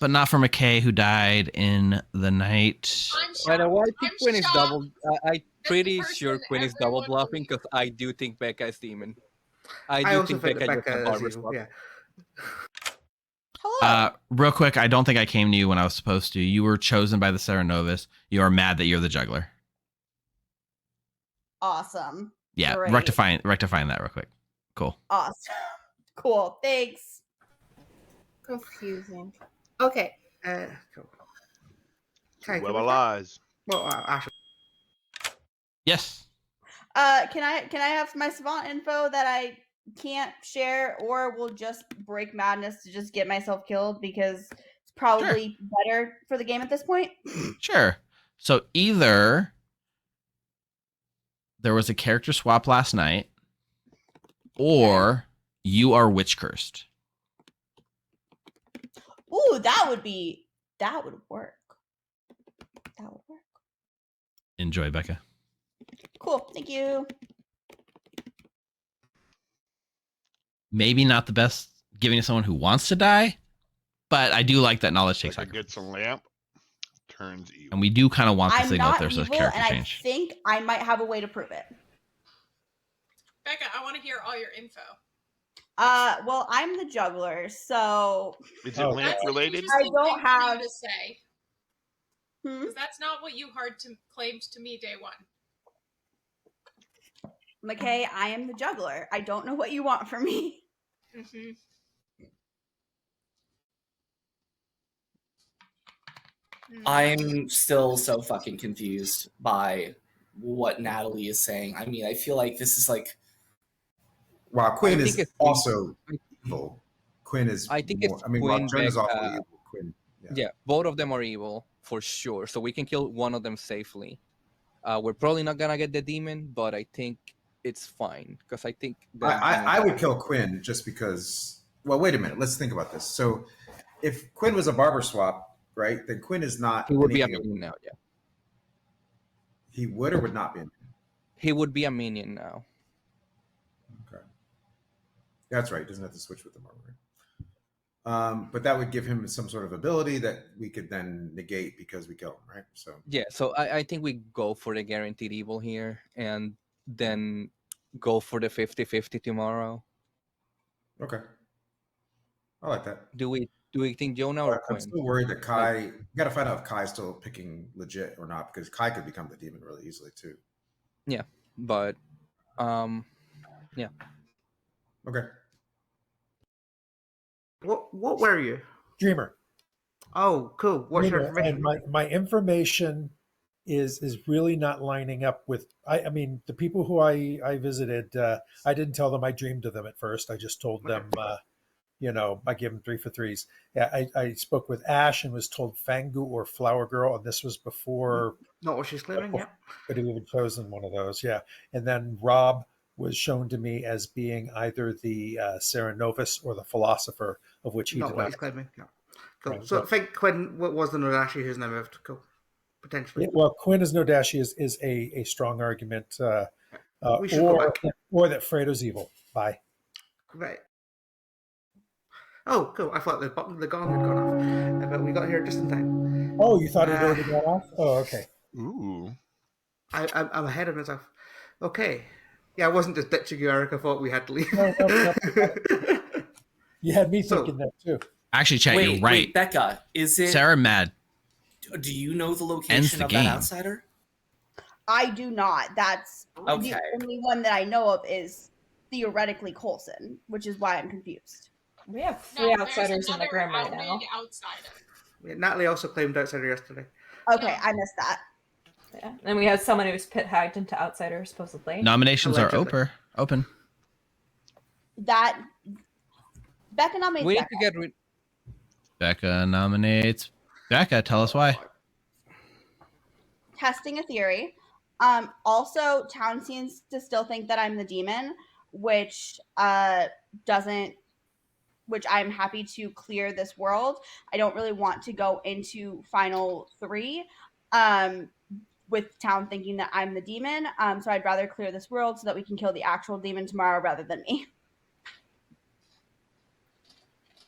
But not for McKay, who died in the night. By the way, I think Quinn is double. I'm pretty sure Quinn is double bluffing because I do think Becca is demon. I also think Becca Becca just a barber is evil, swap. yeah. Real quick, I don't think I came to you when I was supposed to. You were chosen by the Serenovus. You are mad that you're the juggler. Awesome. Yeah, Great. rectifying that real quick. Cool. Awesome. Cool. Thanks. Confusing. Okay. Cool. Okay, Well, lies. Well, Ashley. Yes. Can I have my savant info that I can't share, or will just break madness to just get myself killed because it's probably better for the game at this point? Sure. So either there was a character swap last night, or you are witch cursed. Ooh, that would work. That would work. Enjoy, Becca. Cool. Thank you. Maybe not the best giving to someone who wants to die, but I do like that knowledge takes sacrifice. Gets a lamp, turns evil. And we do kind of want the I'm signal not if there's a evil, character and change. I think I might have a way to prove it. Becca, I want to hear all your info. Well, I'm the juggler, so is it lamp related? I don't have to say. Because that's not what you claimed to me day one. McKay, I am the juggler. I don't know what you want from me. Mm-hmm. I'm still so fucking confused by what Natalie is saying. I mean, I feel like this is like. Wow, Quinn is also evil. Quinn is. I think more, it's I mean, Quinn. while Jen is also Becca, evil, Quinn. Yeah, both of them are evil for sure. So we can kill one of them safely. We're probably not gonna get the demon, but I think it's fine because I think I would kill Quinn just because. Well, wait a minute. Let's think about this. So, if Quinn was a barber swap, right? Then Quinn is not. He would be a minion now. Yeah. He would or would not be. He would be a minion now. Okay. That's right. He doesn't have to switch with the barber. But that would give him some sort of ability that we could then negate because we kill him, right? So yeah, so I think we go for the guaranteed evil here, and then go for the 50-50 tomorrow. Okay, I like that. Do we think Jonah or Quinn? I'm still worried that Kai. You got to find out if Kai's still picking legit or not, because Kai could become the demon really easily too. Yeah, but yeah. Okay. What were you? Dreamer. Oh, cool. What's your Dreamer, information? and my information is really not lining up with. I mean, the people who I visited, I didn't tell them I dreamed of them at first. I just told them, I give them 3 for 3s. Yeah, I spoke with Ash and was told Fangu or Flower Girl, and this was before. Not what she's claiming. Yeah. But he had chosen one of those. Yeah, and then Rob was shown to me as being either the Serenovus or the Philosopher, of which he Not did what not. he's claiming. Yeah. Cool. Right, So I think Quinn was the Nodashi who's now moved. Cool. Potentially. Yeah, well, Quinn as Nodashi is a strong argument, We should go back. or that Fredo's evil. Bye. Right. Oh, cool. I thought the gong had gone off, but we got here just in time. Oh, you thought it had already gone off? Oh, okay. Ooh. I'm ahead of myself. Okay. Yeah, I wasn't just ditching you, Eric. I thought we had to leave. No. You had me thinking that too. Actually, chat, you're right. Wait, Becca, is it Sarah mad? Do you know the location Ends the of game. that outsider? I do not. That's Okay. the only one that I know of is theoretically Coulson, which is why I'm confused. We have 3 outsiders in the Grim right now. outrated outsider. Yeah, Natalie also claimed outsider yesterday. Okay, I missed that. Yeah. And we have someone who's pit hagged into outsider supposedly. Nominations are open. That Becca nominates We need Becca. to get rid. Becca nominates Becca. Tell us why. Testing a theory. Also, Town seems to still think that I'm the demon, which which I'm happy to clear this world. I don't really want to go into final 3 with Town thinking that I'm the demon. So I'd rather clear this world so that we can kill the actual demon tomorrow rather than me.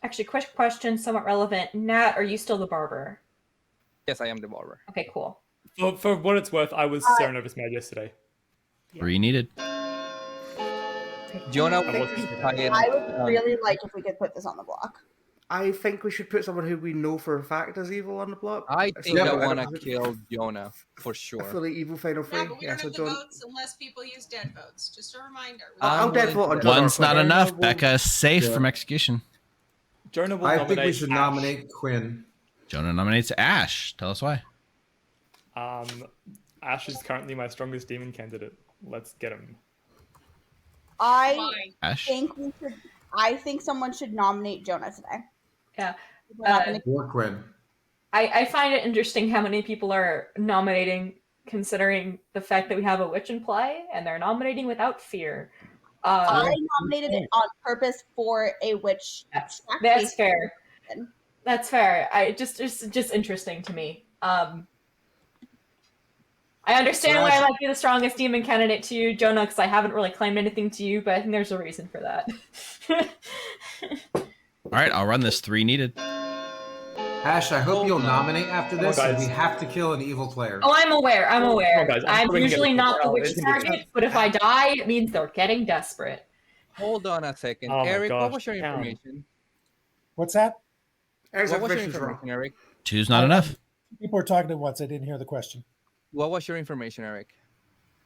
Actually, quick question, somewhat relevant. Nat, are you still the barber? Yes, I am the barber. Okay, cool. For what it's worth, I was Serenovus mad yesterday. 3 needed. Jonah, I would really like if we could put this on the block. I think we should put someone who we know for a fact is evil on the block. I think I want to kill Jonah for A sure. fully evil final 3. Yeah, but we don't so have the John. votes unless people use dead votes. Just a reminder. I'll dead vote on Jonah. One's not enough. will- Becca is safe Yeah. from execution. Jonah will I nominate think we should Ash. nominate Quinn. Jonah nominates Ash. Tell us why. Ash is currently my strongest demon candidate. Let's get him. Ash? I think someone should nominate Jonah today. Yeah. We're not gonna- Or Quinn. I find it interesting how many people are nominating, considering the fact that we have a witch in play, and they're nominating without fear. I nominated it on purpose for a witch. That's fair. That's fair. Just interesting to me. I understand why I might be the strongest demon candidate to you, Jonah, because I haven't really claimed anything to you, but I think there's a reason for that. All right, I'll run this 3 needed. Ash, I hope you'll nominate after this, on, and guys. we have to kill an evil player. Oh, I'm aware. Come on, guys. I'm I'm probably usually gonna not the get witch it. target, but if I die, it means they're getting desperate. Hold on a second. Oh my Eric, gosh, what was your Town. information? What's that? Eric's What was your information's wrong. information, Eric? 2's not enough. People were talking at once. I didn't hear the question. What was your information, Eric?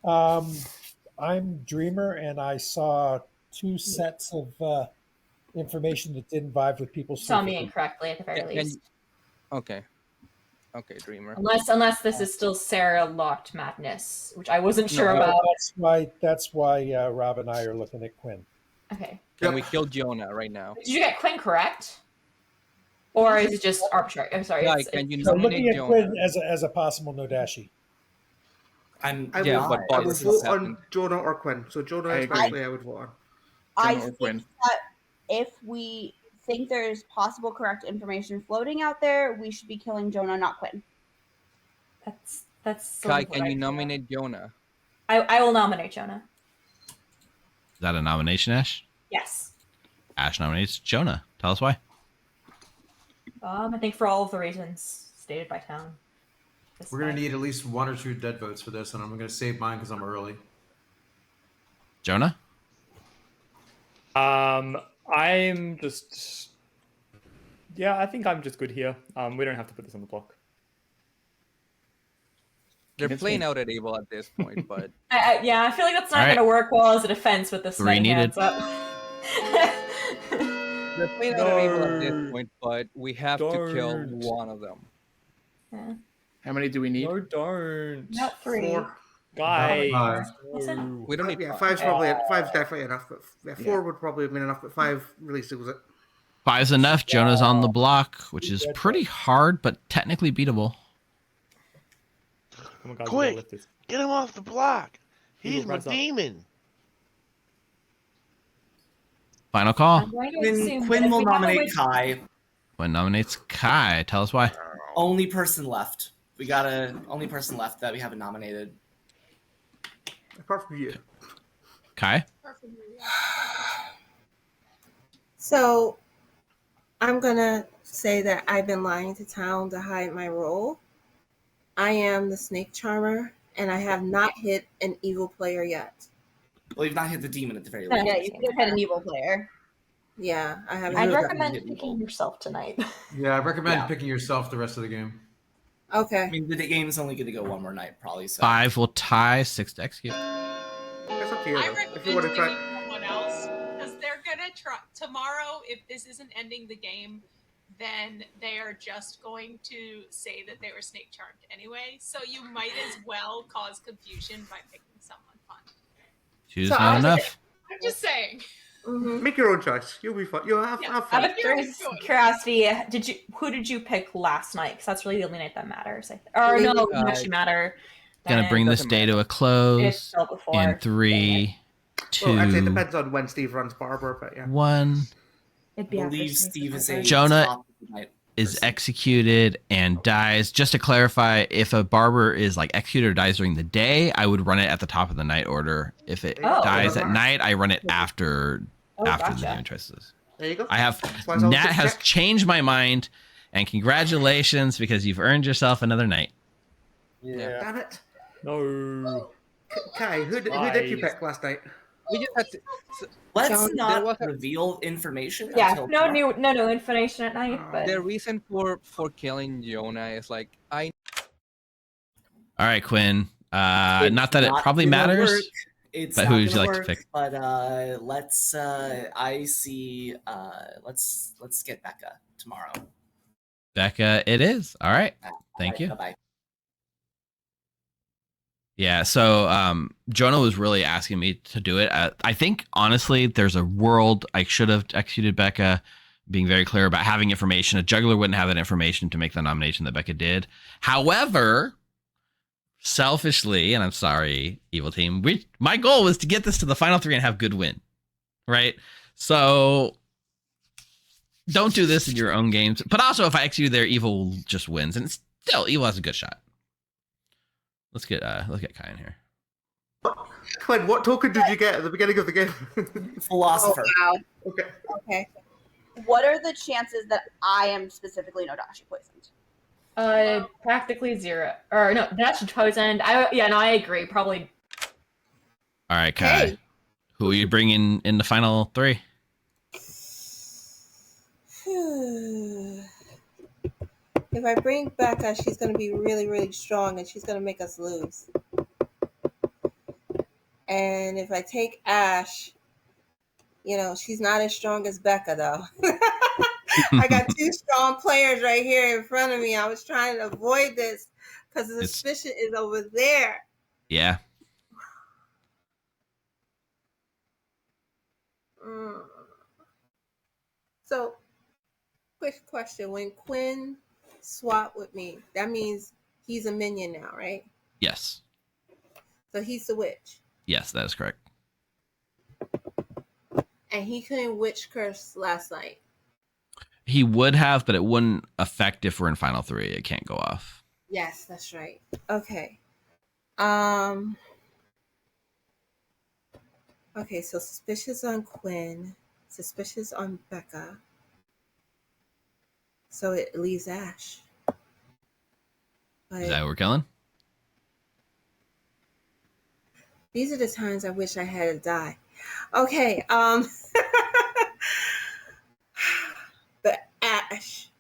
I'm Dreamer, and I saw 2 sets of information that didn't vibe with people's. Saw me incorrectly at the very least. Okay. Okay, Dreamer. Unless this is still Sarah locked madness, which I wasn't sure No, about. That's why Rob and I are looking at Quinn. Okay. Can we kill Jonah right now? Did you get Quinn correct? Or is it just arbitrary? I'm sorry. Yeah, it's- can you So nominate looking at Jonah? Quinn as a possible Nodashi. I Yeah, would, but I would this vote has on happened. Jonah or Quinn. So Jonah, I agree. especially, I would vote on. I Jonah or think Quinn. that if we think there's possible correct information floating out there, we should be killing Jonah, not Quinn. That's sort Kai, of what can I you feel. nominate Jonah? I will nominate Jonah. Is that a nomination, Ash? Yes. Ash nominates Jonah. Tell us why. I think for all of the reasons stated by Town. We're going to need at least 1 or 2 dead votes for this, and I'm going to save mine because I'm early. Jonah? I'm just... Yeah, I think I'm just good here. We don't have to put this on the block. They're playing out at Evil at this point, but... yeah, I feel like that's not going to work well as a defense with the 3 needed. hands up. They're playing out at Evil at this point, but we have to kill one of them. Yeah. How many do we need? No, don't. Not 3. 4. Guys. We don't need 5. 5's probably 5's definitely enough, but 4 would probably have been enough, but 5 really seals it. 5's enough. Jonah's on the block, which is pretty hard, but technically beatable. Oh my God, Quick, get him off the block. He's my demon. Final call. Quinn will nominate Kai. Quinn nominates Kai. Tell us why. Only person left. We got only person left that we haven't nominated. Apart from you. Kai? So I'm going to say that I've been lying to Town to hide my role. I am the snake charmer, and I have not hit an evil player yet. Well, you've not hit the demon at the very least. Yeah, you could have had an evil player. Yeah, I haven't. I'd recommend picking yourself tonight. Yeah, I recommend picking yourself the rest of the game. Okay. I mean, the game is only going to go one more night, probably. So 5 will tie, 6 to execute. It's up to you. I If recommend you want to picking try. someone else because they're gonna try tomorrow. If this isn't ending the game, then they are just going to say that they were snake charmed anyway. So you might as well cause confusion by picking someone fun. Two's not enough. I'm just saying. Make your own choice. You'll be fun. You'll have fun. Out of curiosity, who did you pick last night? Because that's really the only night that matters. Or no, it doesn't actually matter. Gonna bring this day to a close in 3, 2, Well, actually, it depends on when Steve runs Barber, but yeah. 1. I believe Steve is a Jonah top of the night. is executed and dies. Just to clarify, if a barber is like executed or dies during the day, I would run it at the top of the night order. If it dies at night, I run it after the demon choices. There you go. I have Nat has changed my mind, and congratulations because you've earned yourself another night. Yeah. Damn it. No. Kai, who did you pick last night? We just had to. Let's not reveal information. Yeah, until no tomorrow. new information at night. But The reason for killing Jonah is like All right, Quinn. Not that it probably matters. It's but not who would you gonna like work, to pick? But let's let's get Becca tomorrow. Becca, it is. All right. Thank you. Bye-bye. Yeah, so Jonah was really asking me to do it. I think, honestly, there's a world I should have executed Becca, being very clear about having information. A juggler wouldn't have that information to make the nomination that Becca did. However, selfishly, and I'm sorry, Evil Team, my goal was to get this to the final 3 and have good win, right? So don't do this in your own games. But also, if I execute there, Evil just wins. And still, Evil has a good shot. Let's get Kai in here. Quinn, what token did you get at the beginning of the game? Philosopher. Oh, wow. Okay. What are the chances that I am specifically Nodashi poisoned? Practically 0. Or no, Nodashi poisoned. I agree. Probably. All right, Kai. Hey. Who are you bringing in the final 3? If I bring Becca, she's going to be really, really strong, and she's going to make us lose. And if I take Ash, she's not as strong as Becca, though. I got 2 strong players right here in front of me. I was trying to avoid this because the suspicion is over there. Yeah. So, quick question. When Quinn swap with me, that means he's a minion now, right? Yes. So he's the witch. Yes, that is correct. And he couldn't witch curse last night. He would have, but it wouldn't affect if we're in final 3. It can't go off. Yes, that's right. Okay. Okay, so suspicious on Quinn, suspicious on Becca. So it leaves Ash. But Is that what we're killing? these are the times I wish I had to die. Okay, but Ash.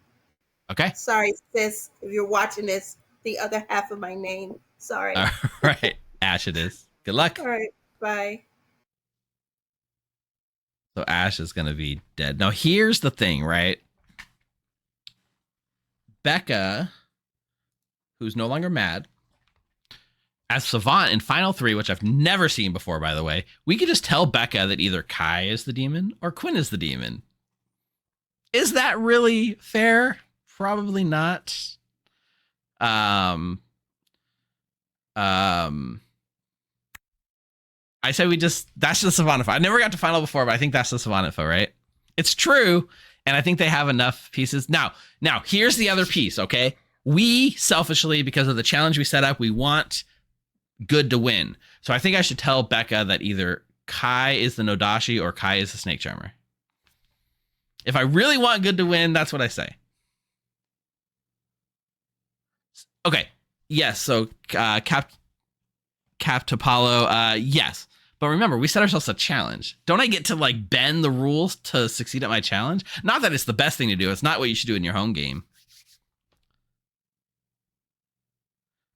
Okay. Sorry, sis, if you're watching this, the other half of my name. Sorry. All right. Ash it is. Good luck. All right, bye. So Ash is going to be dead. Now, here's the thing, right? Becca, who's no longer mad, as Savant in Final 3, which I've never seen before, by the way, we could just tell Becca that either Kai is the demon or Quinn is the demon. Is that really fair? Probably not. I say we just, that's the Savant info. I never got to Final before, but I think that's the Savant info, right? It's true, and I think they have enough pieces. Now, here's the other piece, okay? We selfishly, because of the challenge we set up, we want good to win. So I think I should tell Becca that either Kai is the Nodashi or Kai is the Snake Charmer. If I really want good to win, that's what I say. Okay. Yes. So Cap Topalo, yes. But remember, we set ourselves a challenge. Don't I get to like bend the rules to succeed at my challenge? Not that it's the best thing to do. It's not what you should do in your home game.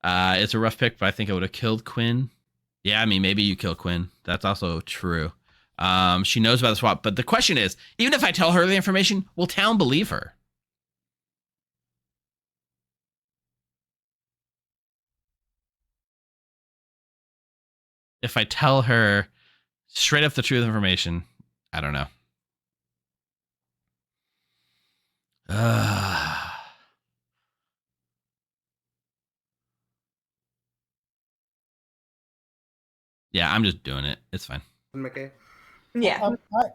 It's a rough pick, but I think I would have killed Quinn. Yeah, I mean, maybe you kill Quinn. That's also true. She knows about the swap. But the question is, even if I tell her the information, will town believe her? If I tell her straight up the truth information, I don't know. Yeah, I'm just doing it. It's fine. Okay. Yeah.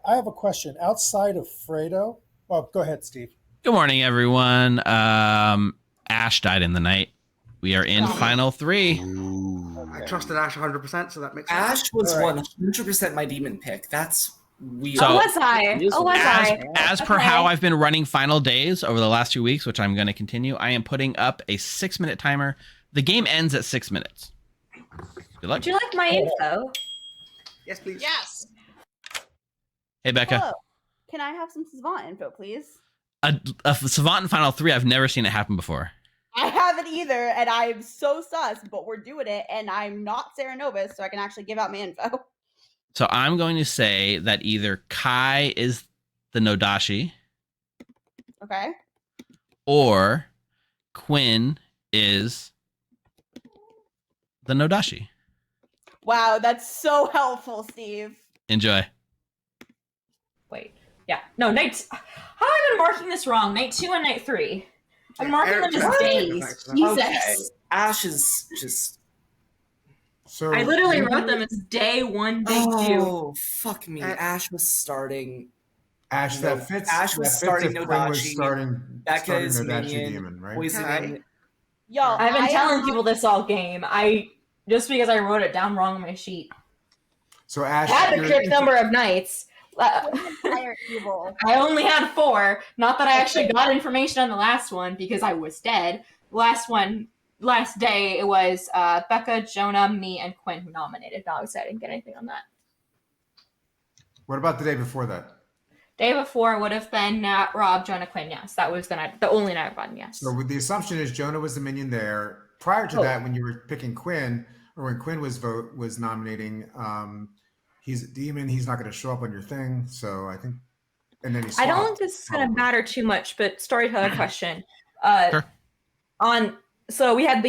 I have a question. Outside of Fredo, well, go ahead, Steve. Good morning, everyone. Ash died in the night. We are in Final 3. I trusted Ash 100%, so that makes sense. Ash was 100% my demon pick. That's weird. So, was I? As per how I've been running Final Days over the last 2 weeks, which I'm going to continue, I am putting up a 6-minute timer. The game ends at 6 minutes. Good luck. Would you like my info? Yes, please. Yes. Hey, Becca. Hello. Can I have some Savant info, please? A Savant in Final 3, I've never seen it happen before. I haven't either, and I'm so sus, but we're doing it, and I'm not Sarah Novus, so I can actually give out my info. So I'm going to say that either Kai is the Nodashi. Okay. Or Quinn is the Nodashi. Wow, that's so helpful, Steve. Enjoy. Wait. Yeah. No, night. How have I been marking this wrong? Night 2 and night 3. I'm marking them as days. Jesus. Okay. Ash is just. So I literally wrote them as day 1, day 2. Oh, fuck me. Ash was starting. Ash, that fits. Ash was that starting fits if Quinn was Nodashi. starting Becca is Nodashi minion. demon, right? Poisoning. Yo, I've been telling people this all game. Just because I wrote it down wrong on my sheet. So Ash I had the correct number of nights. Evil. I only had 4. Not that I actually got information on the last one because I was dead. Last day, it was Becca, Jonah, me, and Quinn who nominated. No, I didn't get anything on that. What about the day before that? Day before would have been Nat, Rob, Jonah, Quinn. Yes, that was the only night one. Yes. So the assumption is Jonah was the minion there. Prior to that, when you were picking Quinn, or when Quinn was nominating, he's a demon. He's not going to show up on your thing. So I think, and then he swapped. I don't think this is going to matter too much, but storyteller question. Sure. So we had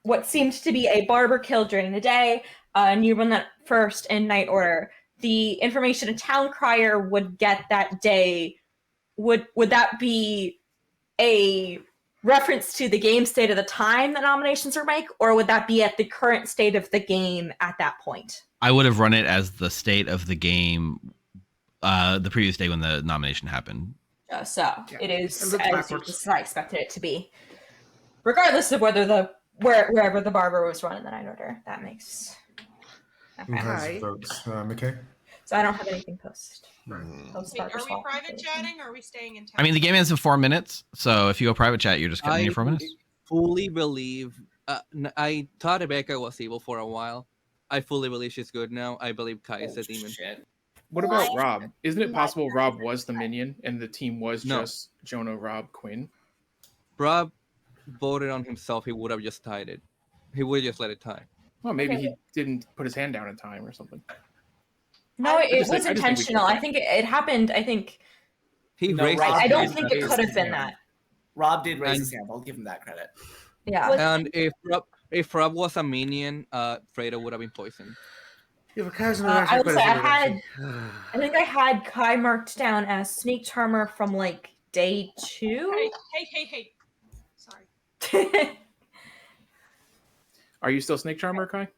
what seemed to be a barber kill during the day, and you run that first in night order. The information a town crier would get that day, would that be a reference to the game state of the time that nominations are made, or would that be at the current state of the game at that point? I would have run it as the state of the game the previous day when the nomination happened. It is as I expected it to be, regardless of whether wherever the barber was running the night order. That makes Who has votes? McKay? So I don't have anything posted. Wait, are we private chatting or are we staying in text? I mean, the game ends in 4 minutes, so if you go private chat, you're just getting your 4 minutes. Fully believe. I thought Rebecca was evil for a while. I fully believe she's good now. I believe Kai is a demon. What about Rob? Isn't it possible Rob was the minion and the team was just Jono, Rob, Quinn? Rob voted on himself. He would have just tied it. He would have just let it tie. Well, maybe he didn't put his hand down in time or something. No, it was intentional. I think it happened. I think he raised. I don't think it could have been that. Rob did raise his hand. I'll give him that credit. Yeah. And if Rob was a minion, Fredo would have been poisoned. I would say I think I had Kai marked down as Snake Charmer from like day 2. Hey. Sorry. Are you still Snake Charmer, Kai?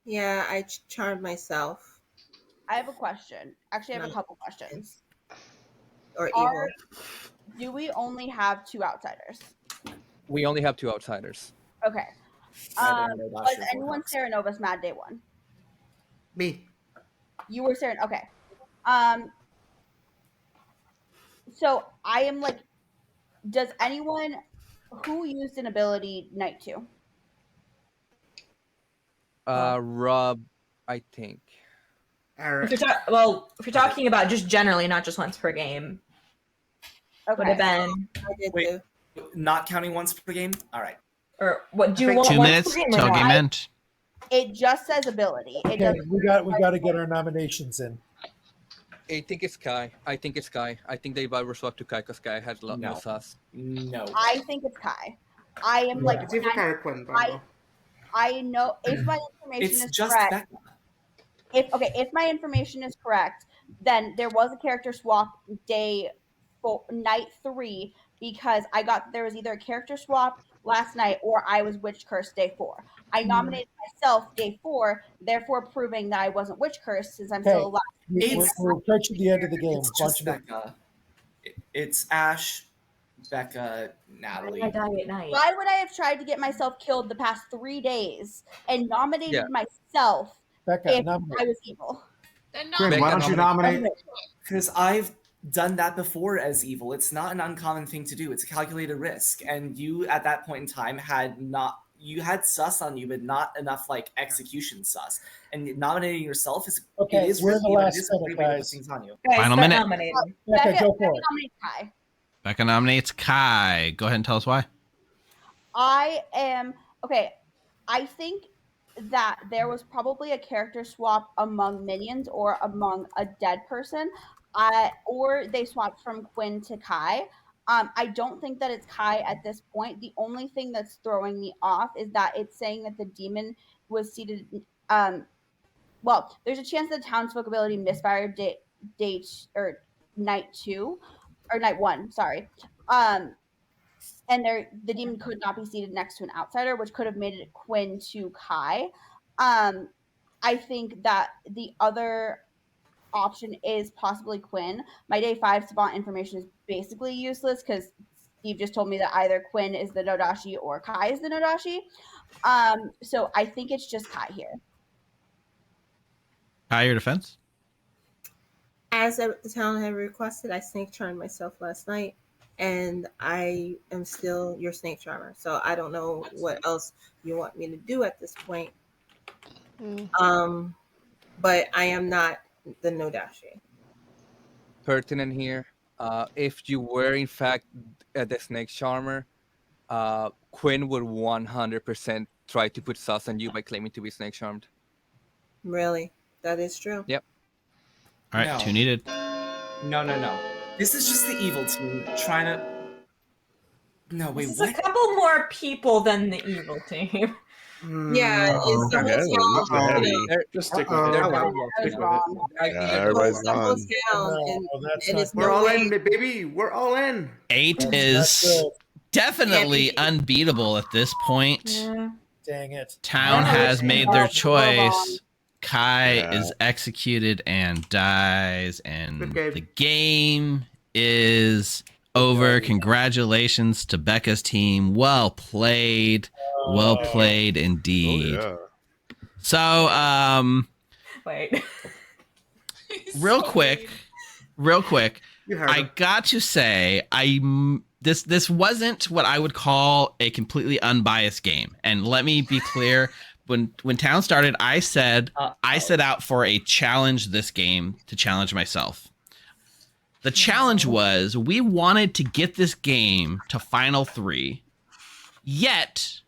Yeah, I charmed myself. I have a question. Actually, I have a couple questions. Or evil. Do we only have 2 outsiders? We only have 2 outsiders. Okay. Was anyone Sarah Nova's mad day 1? Me. You were Sarah. Okay. So I am like, does anyone who used an ability night 2? Rob, I think. If you're talking about just generally, not just once per game. Okay. Would have been. Wait, not counting once per game? All right. Or what do you want? 2 minutes till game end. It just says ability. It Okay, we got to get our nominations in. I think it's Kai. I think they will swap to Kai because Kai has a lot more sauce. No. I think it's Kai. I am like. It's either Kai or Quinn. I know if my information is correct. If my information is correct, then there was a character swap night 3 because I got there was either a character swap last night or I was witch cursed day 4. I nominated myself day 4, therefore proving that I wasn't witch cursed since I'm still alive. We're approaching the end of the game. It's just Becca. It's Ash, Becca, Natalie. I die at night. Why would I have tried to get myself killed the past 3 days and nominated myself if I was evil? Quinn, why don't you nominate? Because I've done that before as evil. It's not an uncommon thing to do. It's a calculated risk, and you at that point in time had sus on you, but not enough like execution sus. And nominating yourself is okay. We're in the last minute, guys. Things on you. Final minute. Becca, go for it. Kai. Becca nominates Kai. Go ahead and tell us why. I think that there was probably a character swap among minions or among a dead person, or they swapped from Quinn to Kai. I don't think that it's Kai at this point. The only thing that's throwing me off is that it's saying that the demon was seated. Well, there's a chance that townsfolk ability misfired night 2 or night 1. Sorry. And the demon could not be seated next to an outsider, which could have made it Quinn to Kai. I think that the other option is possibly Quinn. My day 5 savant information is basically useless because Steve just told me that either Quinn is the Nodashi or Kai is the Nodashi. So I think it's just Kai here. Kai, your defense? As the town had requested, I snake charmed myself last night, and I am still your snake charmer. So I don't know what else you want me to do at this point. But I am not the Nodashi. Pertinent here. If you were in fact the snake charmer, Quinn would 100% try to put sus on you by claiming to be snake charmed. Really? That is true. Yep. All right, 2 needed. No. This is just the evil team trying to. No, wait, This is what? a couple more people than the evil team. Yeah, it's the whole town. Just stick with it. Everybody's gone. We're all in, baby. We're all in. 8 is definitely unbeatable at this point. Yeah. Dang it. Town has made their choice. Kai is executed and dies, and the game is over. Congratulations to Becca's team. Well played. Well played indeed. Oh, yeah. So, Wait. real quick, real quick, I him. got to say, this wasn't what I would call a completely unbiased game. And let me be clear, when Town started, I said I set out for a challenge this game to challenge myself. The challenge was we wanted to get this game to Final 3, yet...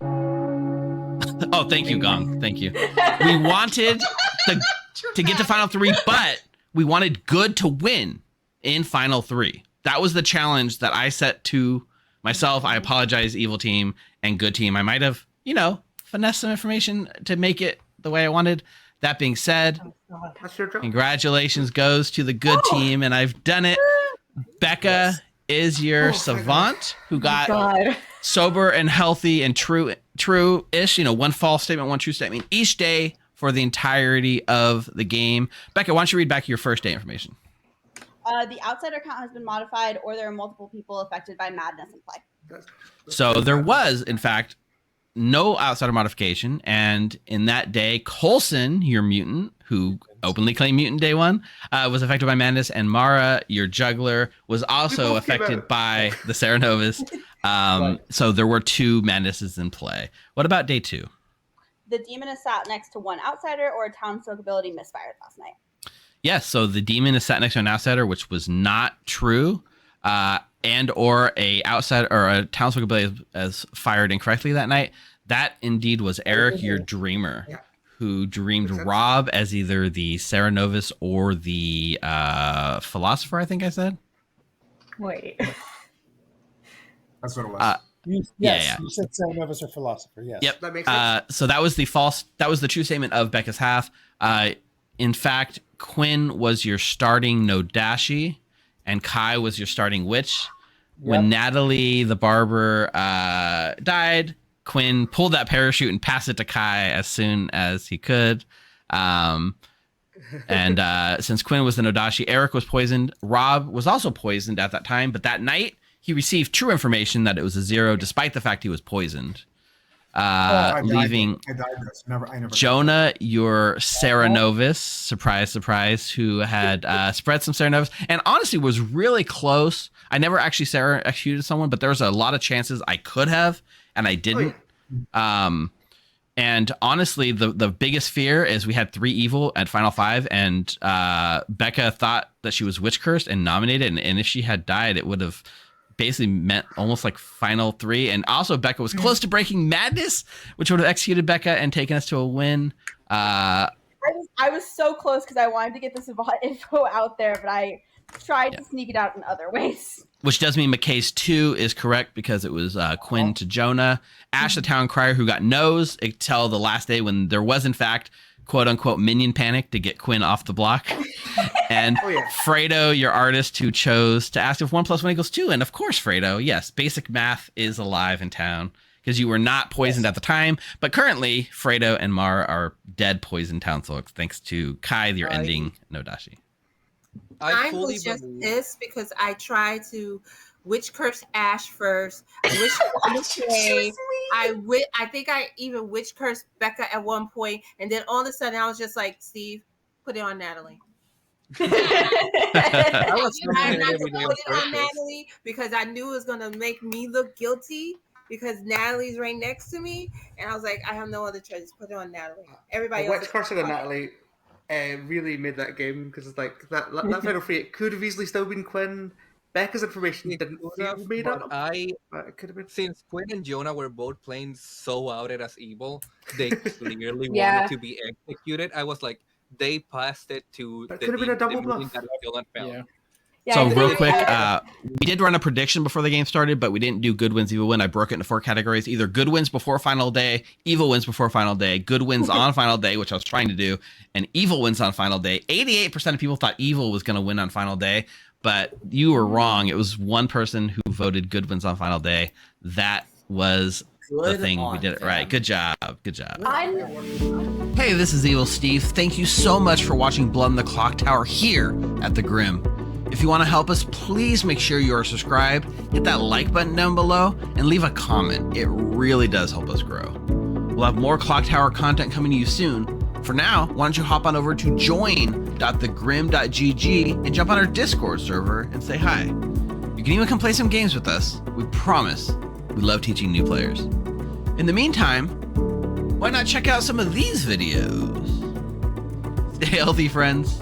Oh, thank you, Gong. Thank you. We wanted to get to Final 3, but we wanted good to win in Final 3. That was the challenge that I set to myself. I apologize, Evil Team and Good Team. I might have, finessed some information to make it the way I wanted. That being said, congratulations goes to the Good Team, and I've done it. Becca is your savant who got sober and healthy and true-ish, one false statement, one true statement each day for the entirety of the game. Becca, why don't you read back your first day information? The outsider count has been modified, or there are multiple people affected by madness in play. So there was, in fact, no outsider modification, and in that day, Coulson, your mutant, who openly claimed mutant day 1, was affected by madness, and Mara, your juggler, was also affected by the Serenovus. So there were 2 madnesses in play. What about day 2? The demon is sat next to one outsider, or a townsfolk ability misfired last night. Yes, so the demon is sat next to an outsider, which was not true, and or a outsider or a townsfolk ability as fired incorrectly that night. That indeed was Eric, your dreamer, who dreamed Rob as either the Serenovus or the philosopher, I think I said. Wait. That's what it was. You said Serenovus or philosopher, yes. Yep. That makes sense. So that was the true statement of Becca's half. In fact, Quinn was your starting Nodashi, and Kai was your starting witch. When Natalie, the barber, died, Quinn pulled that parachute and passed it to Kai as soon as he could. And since Quinn was the Nodashi, Eric was poisoned. Rob was also poisoned at that time, but that night he received true information that it was a 0, despite the fact he was poisoned. Leaving Jonah, your Serenovus, surprise, who had spread some Serenovus, and honestly was really close. I never actually executed someone, but there was a lot of chances I could have, and I didn't. And honestly, the biggest fear is we had 3 evil at Final 5, and Becca thought that she was witch cursed and nominated, and if she had died, it would have basically meant almost like Final 3. And also Becca was close to breaking madness, which would have executed Becca and taken us to a win. I was so close because I wanted to get this info out there, but I tried to sneak it out in other ways. Which does mean McKay's 2 is correct because it was Quinn to Jonah. Ash the Town Crier, who got no's until the last day when there was in fact quote unquote minion panic to get Quinn off the block. And Fredo, your artist, who chose to ask if 1 + 1 = 2. And of course, Fredo, yes, basic math is alive in town because you were not poisoned at the time. But currently, Fredo and Mara are dead poisoned townsfolk thanks to Kai, your ending Nodashi. I was just pissed because I tried to witch curse Ash first. I think I even witch cursed Becca at one point, and then all of a sudden I was just like, Steve, put it on Natalie. I not to put it on Natalie because I knew it was gonna make me look guilty because Natalie's right next to me, and I was like, I have no other choice. Put it on Natalie. Everybody else. Witch cursing on Natalie really made that game because it's like that Final 3. It could have easily still been Quinn. Becca's information didn't feel made up. It could have been. Since Quinn and Jonah were both playing so outed as evil, they clearly wanted to be executed. I was like, they passed it to that could have been a double bluff. So real quick, we did run a prediction before the game started, but we didn't do good wins, evil win. I broke it into 4 categories: either good wins before final day, evil wins before final day, good wins on final day, which I was trying to do, and evil wins on final day. 88% of people thought evil was going to win on final day, but you were wrong. It was one person who voted good wins on final day. That was the thing. We did it right. Good job. Good job. Hey, this is Evil Steve. Thank you so much for watching Blood in the Clocktower here at the Grim. If you want to help us, please make sure you are subscribed, hit that like button down below, and leave a comment. It really does help us grow. We'll have more Clocktower content coming to you soon. For now, why don't you hop on over to join www.thegrim.gg and jump on our Discord server and say hi. You can even come play some games with us. We promise we love teaching new players. In the meantime, why not check out some of these videos? Stay healthy, friends.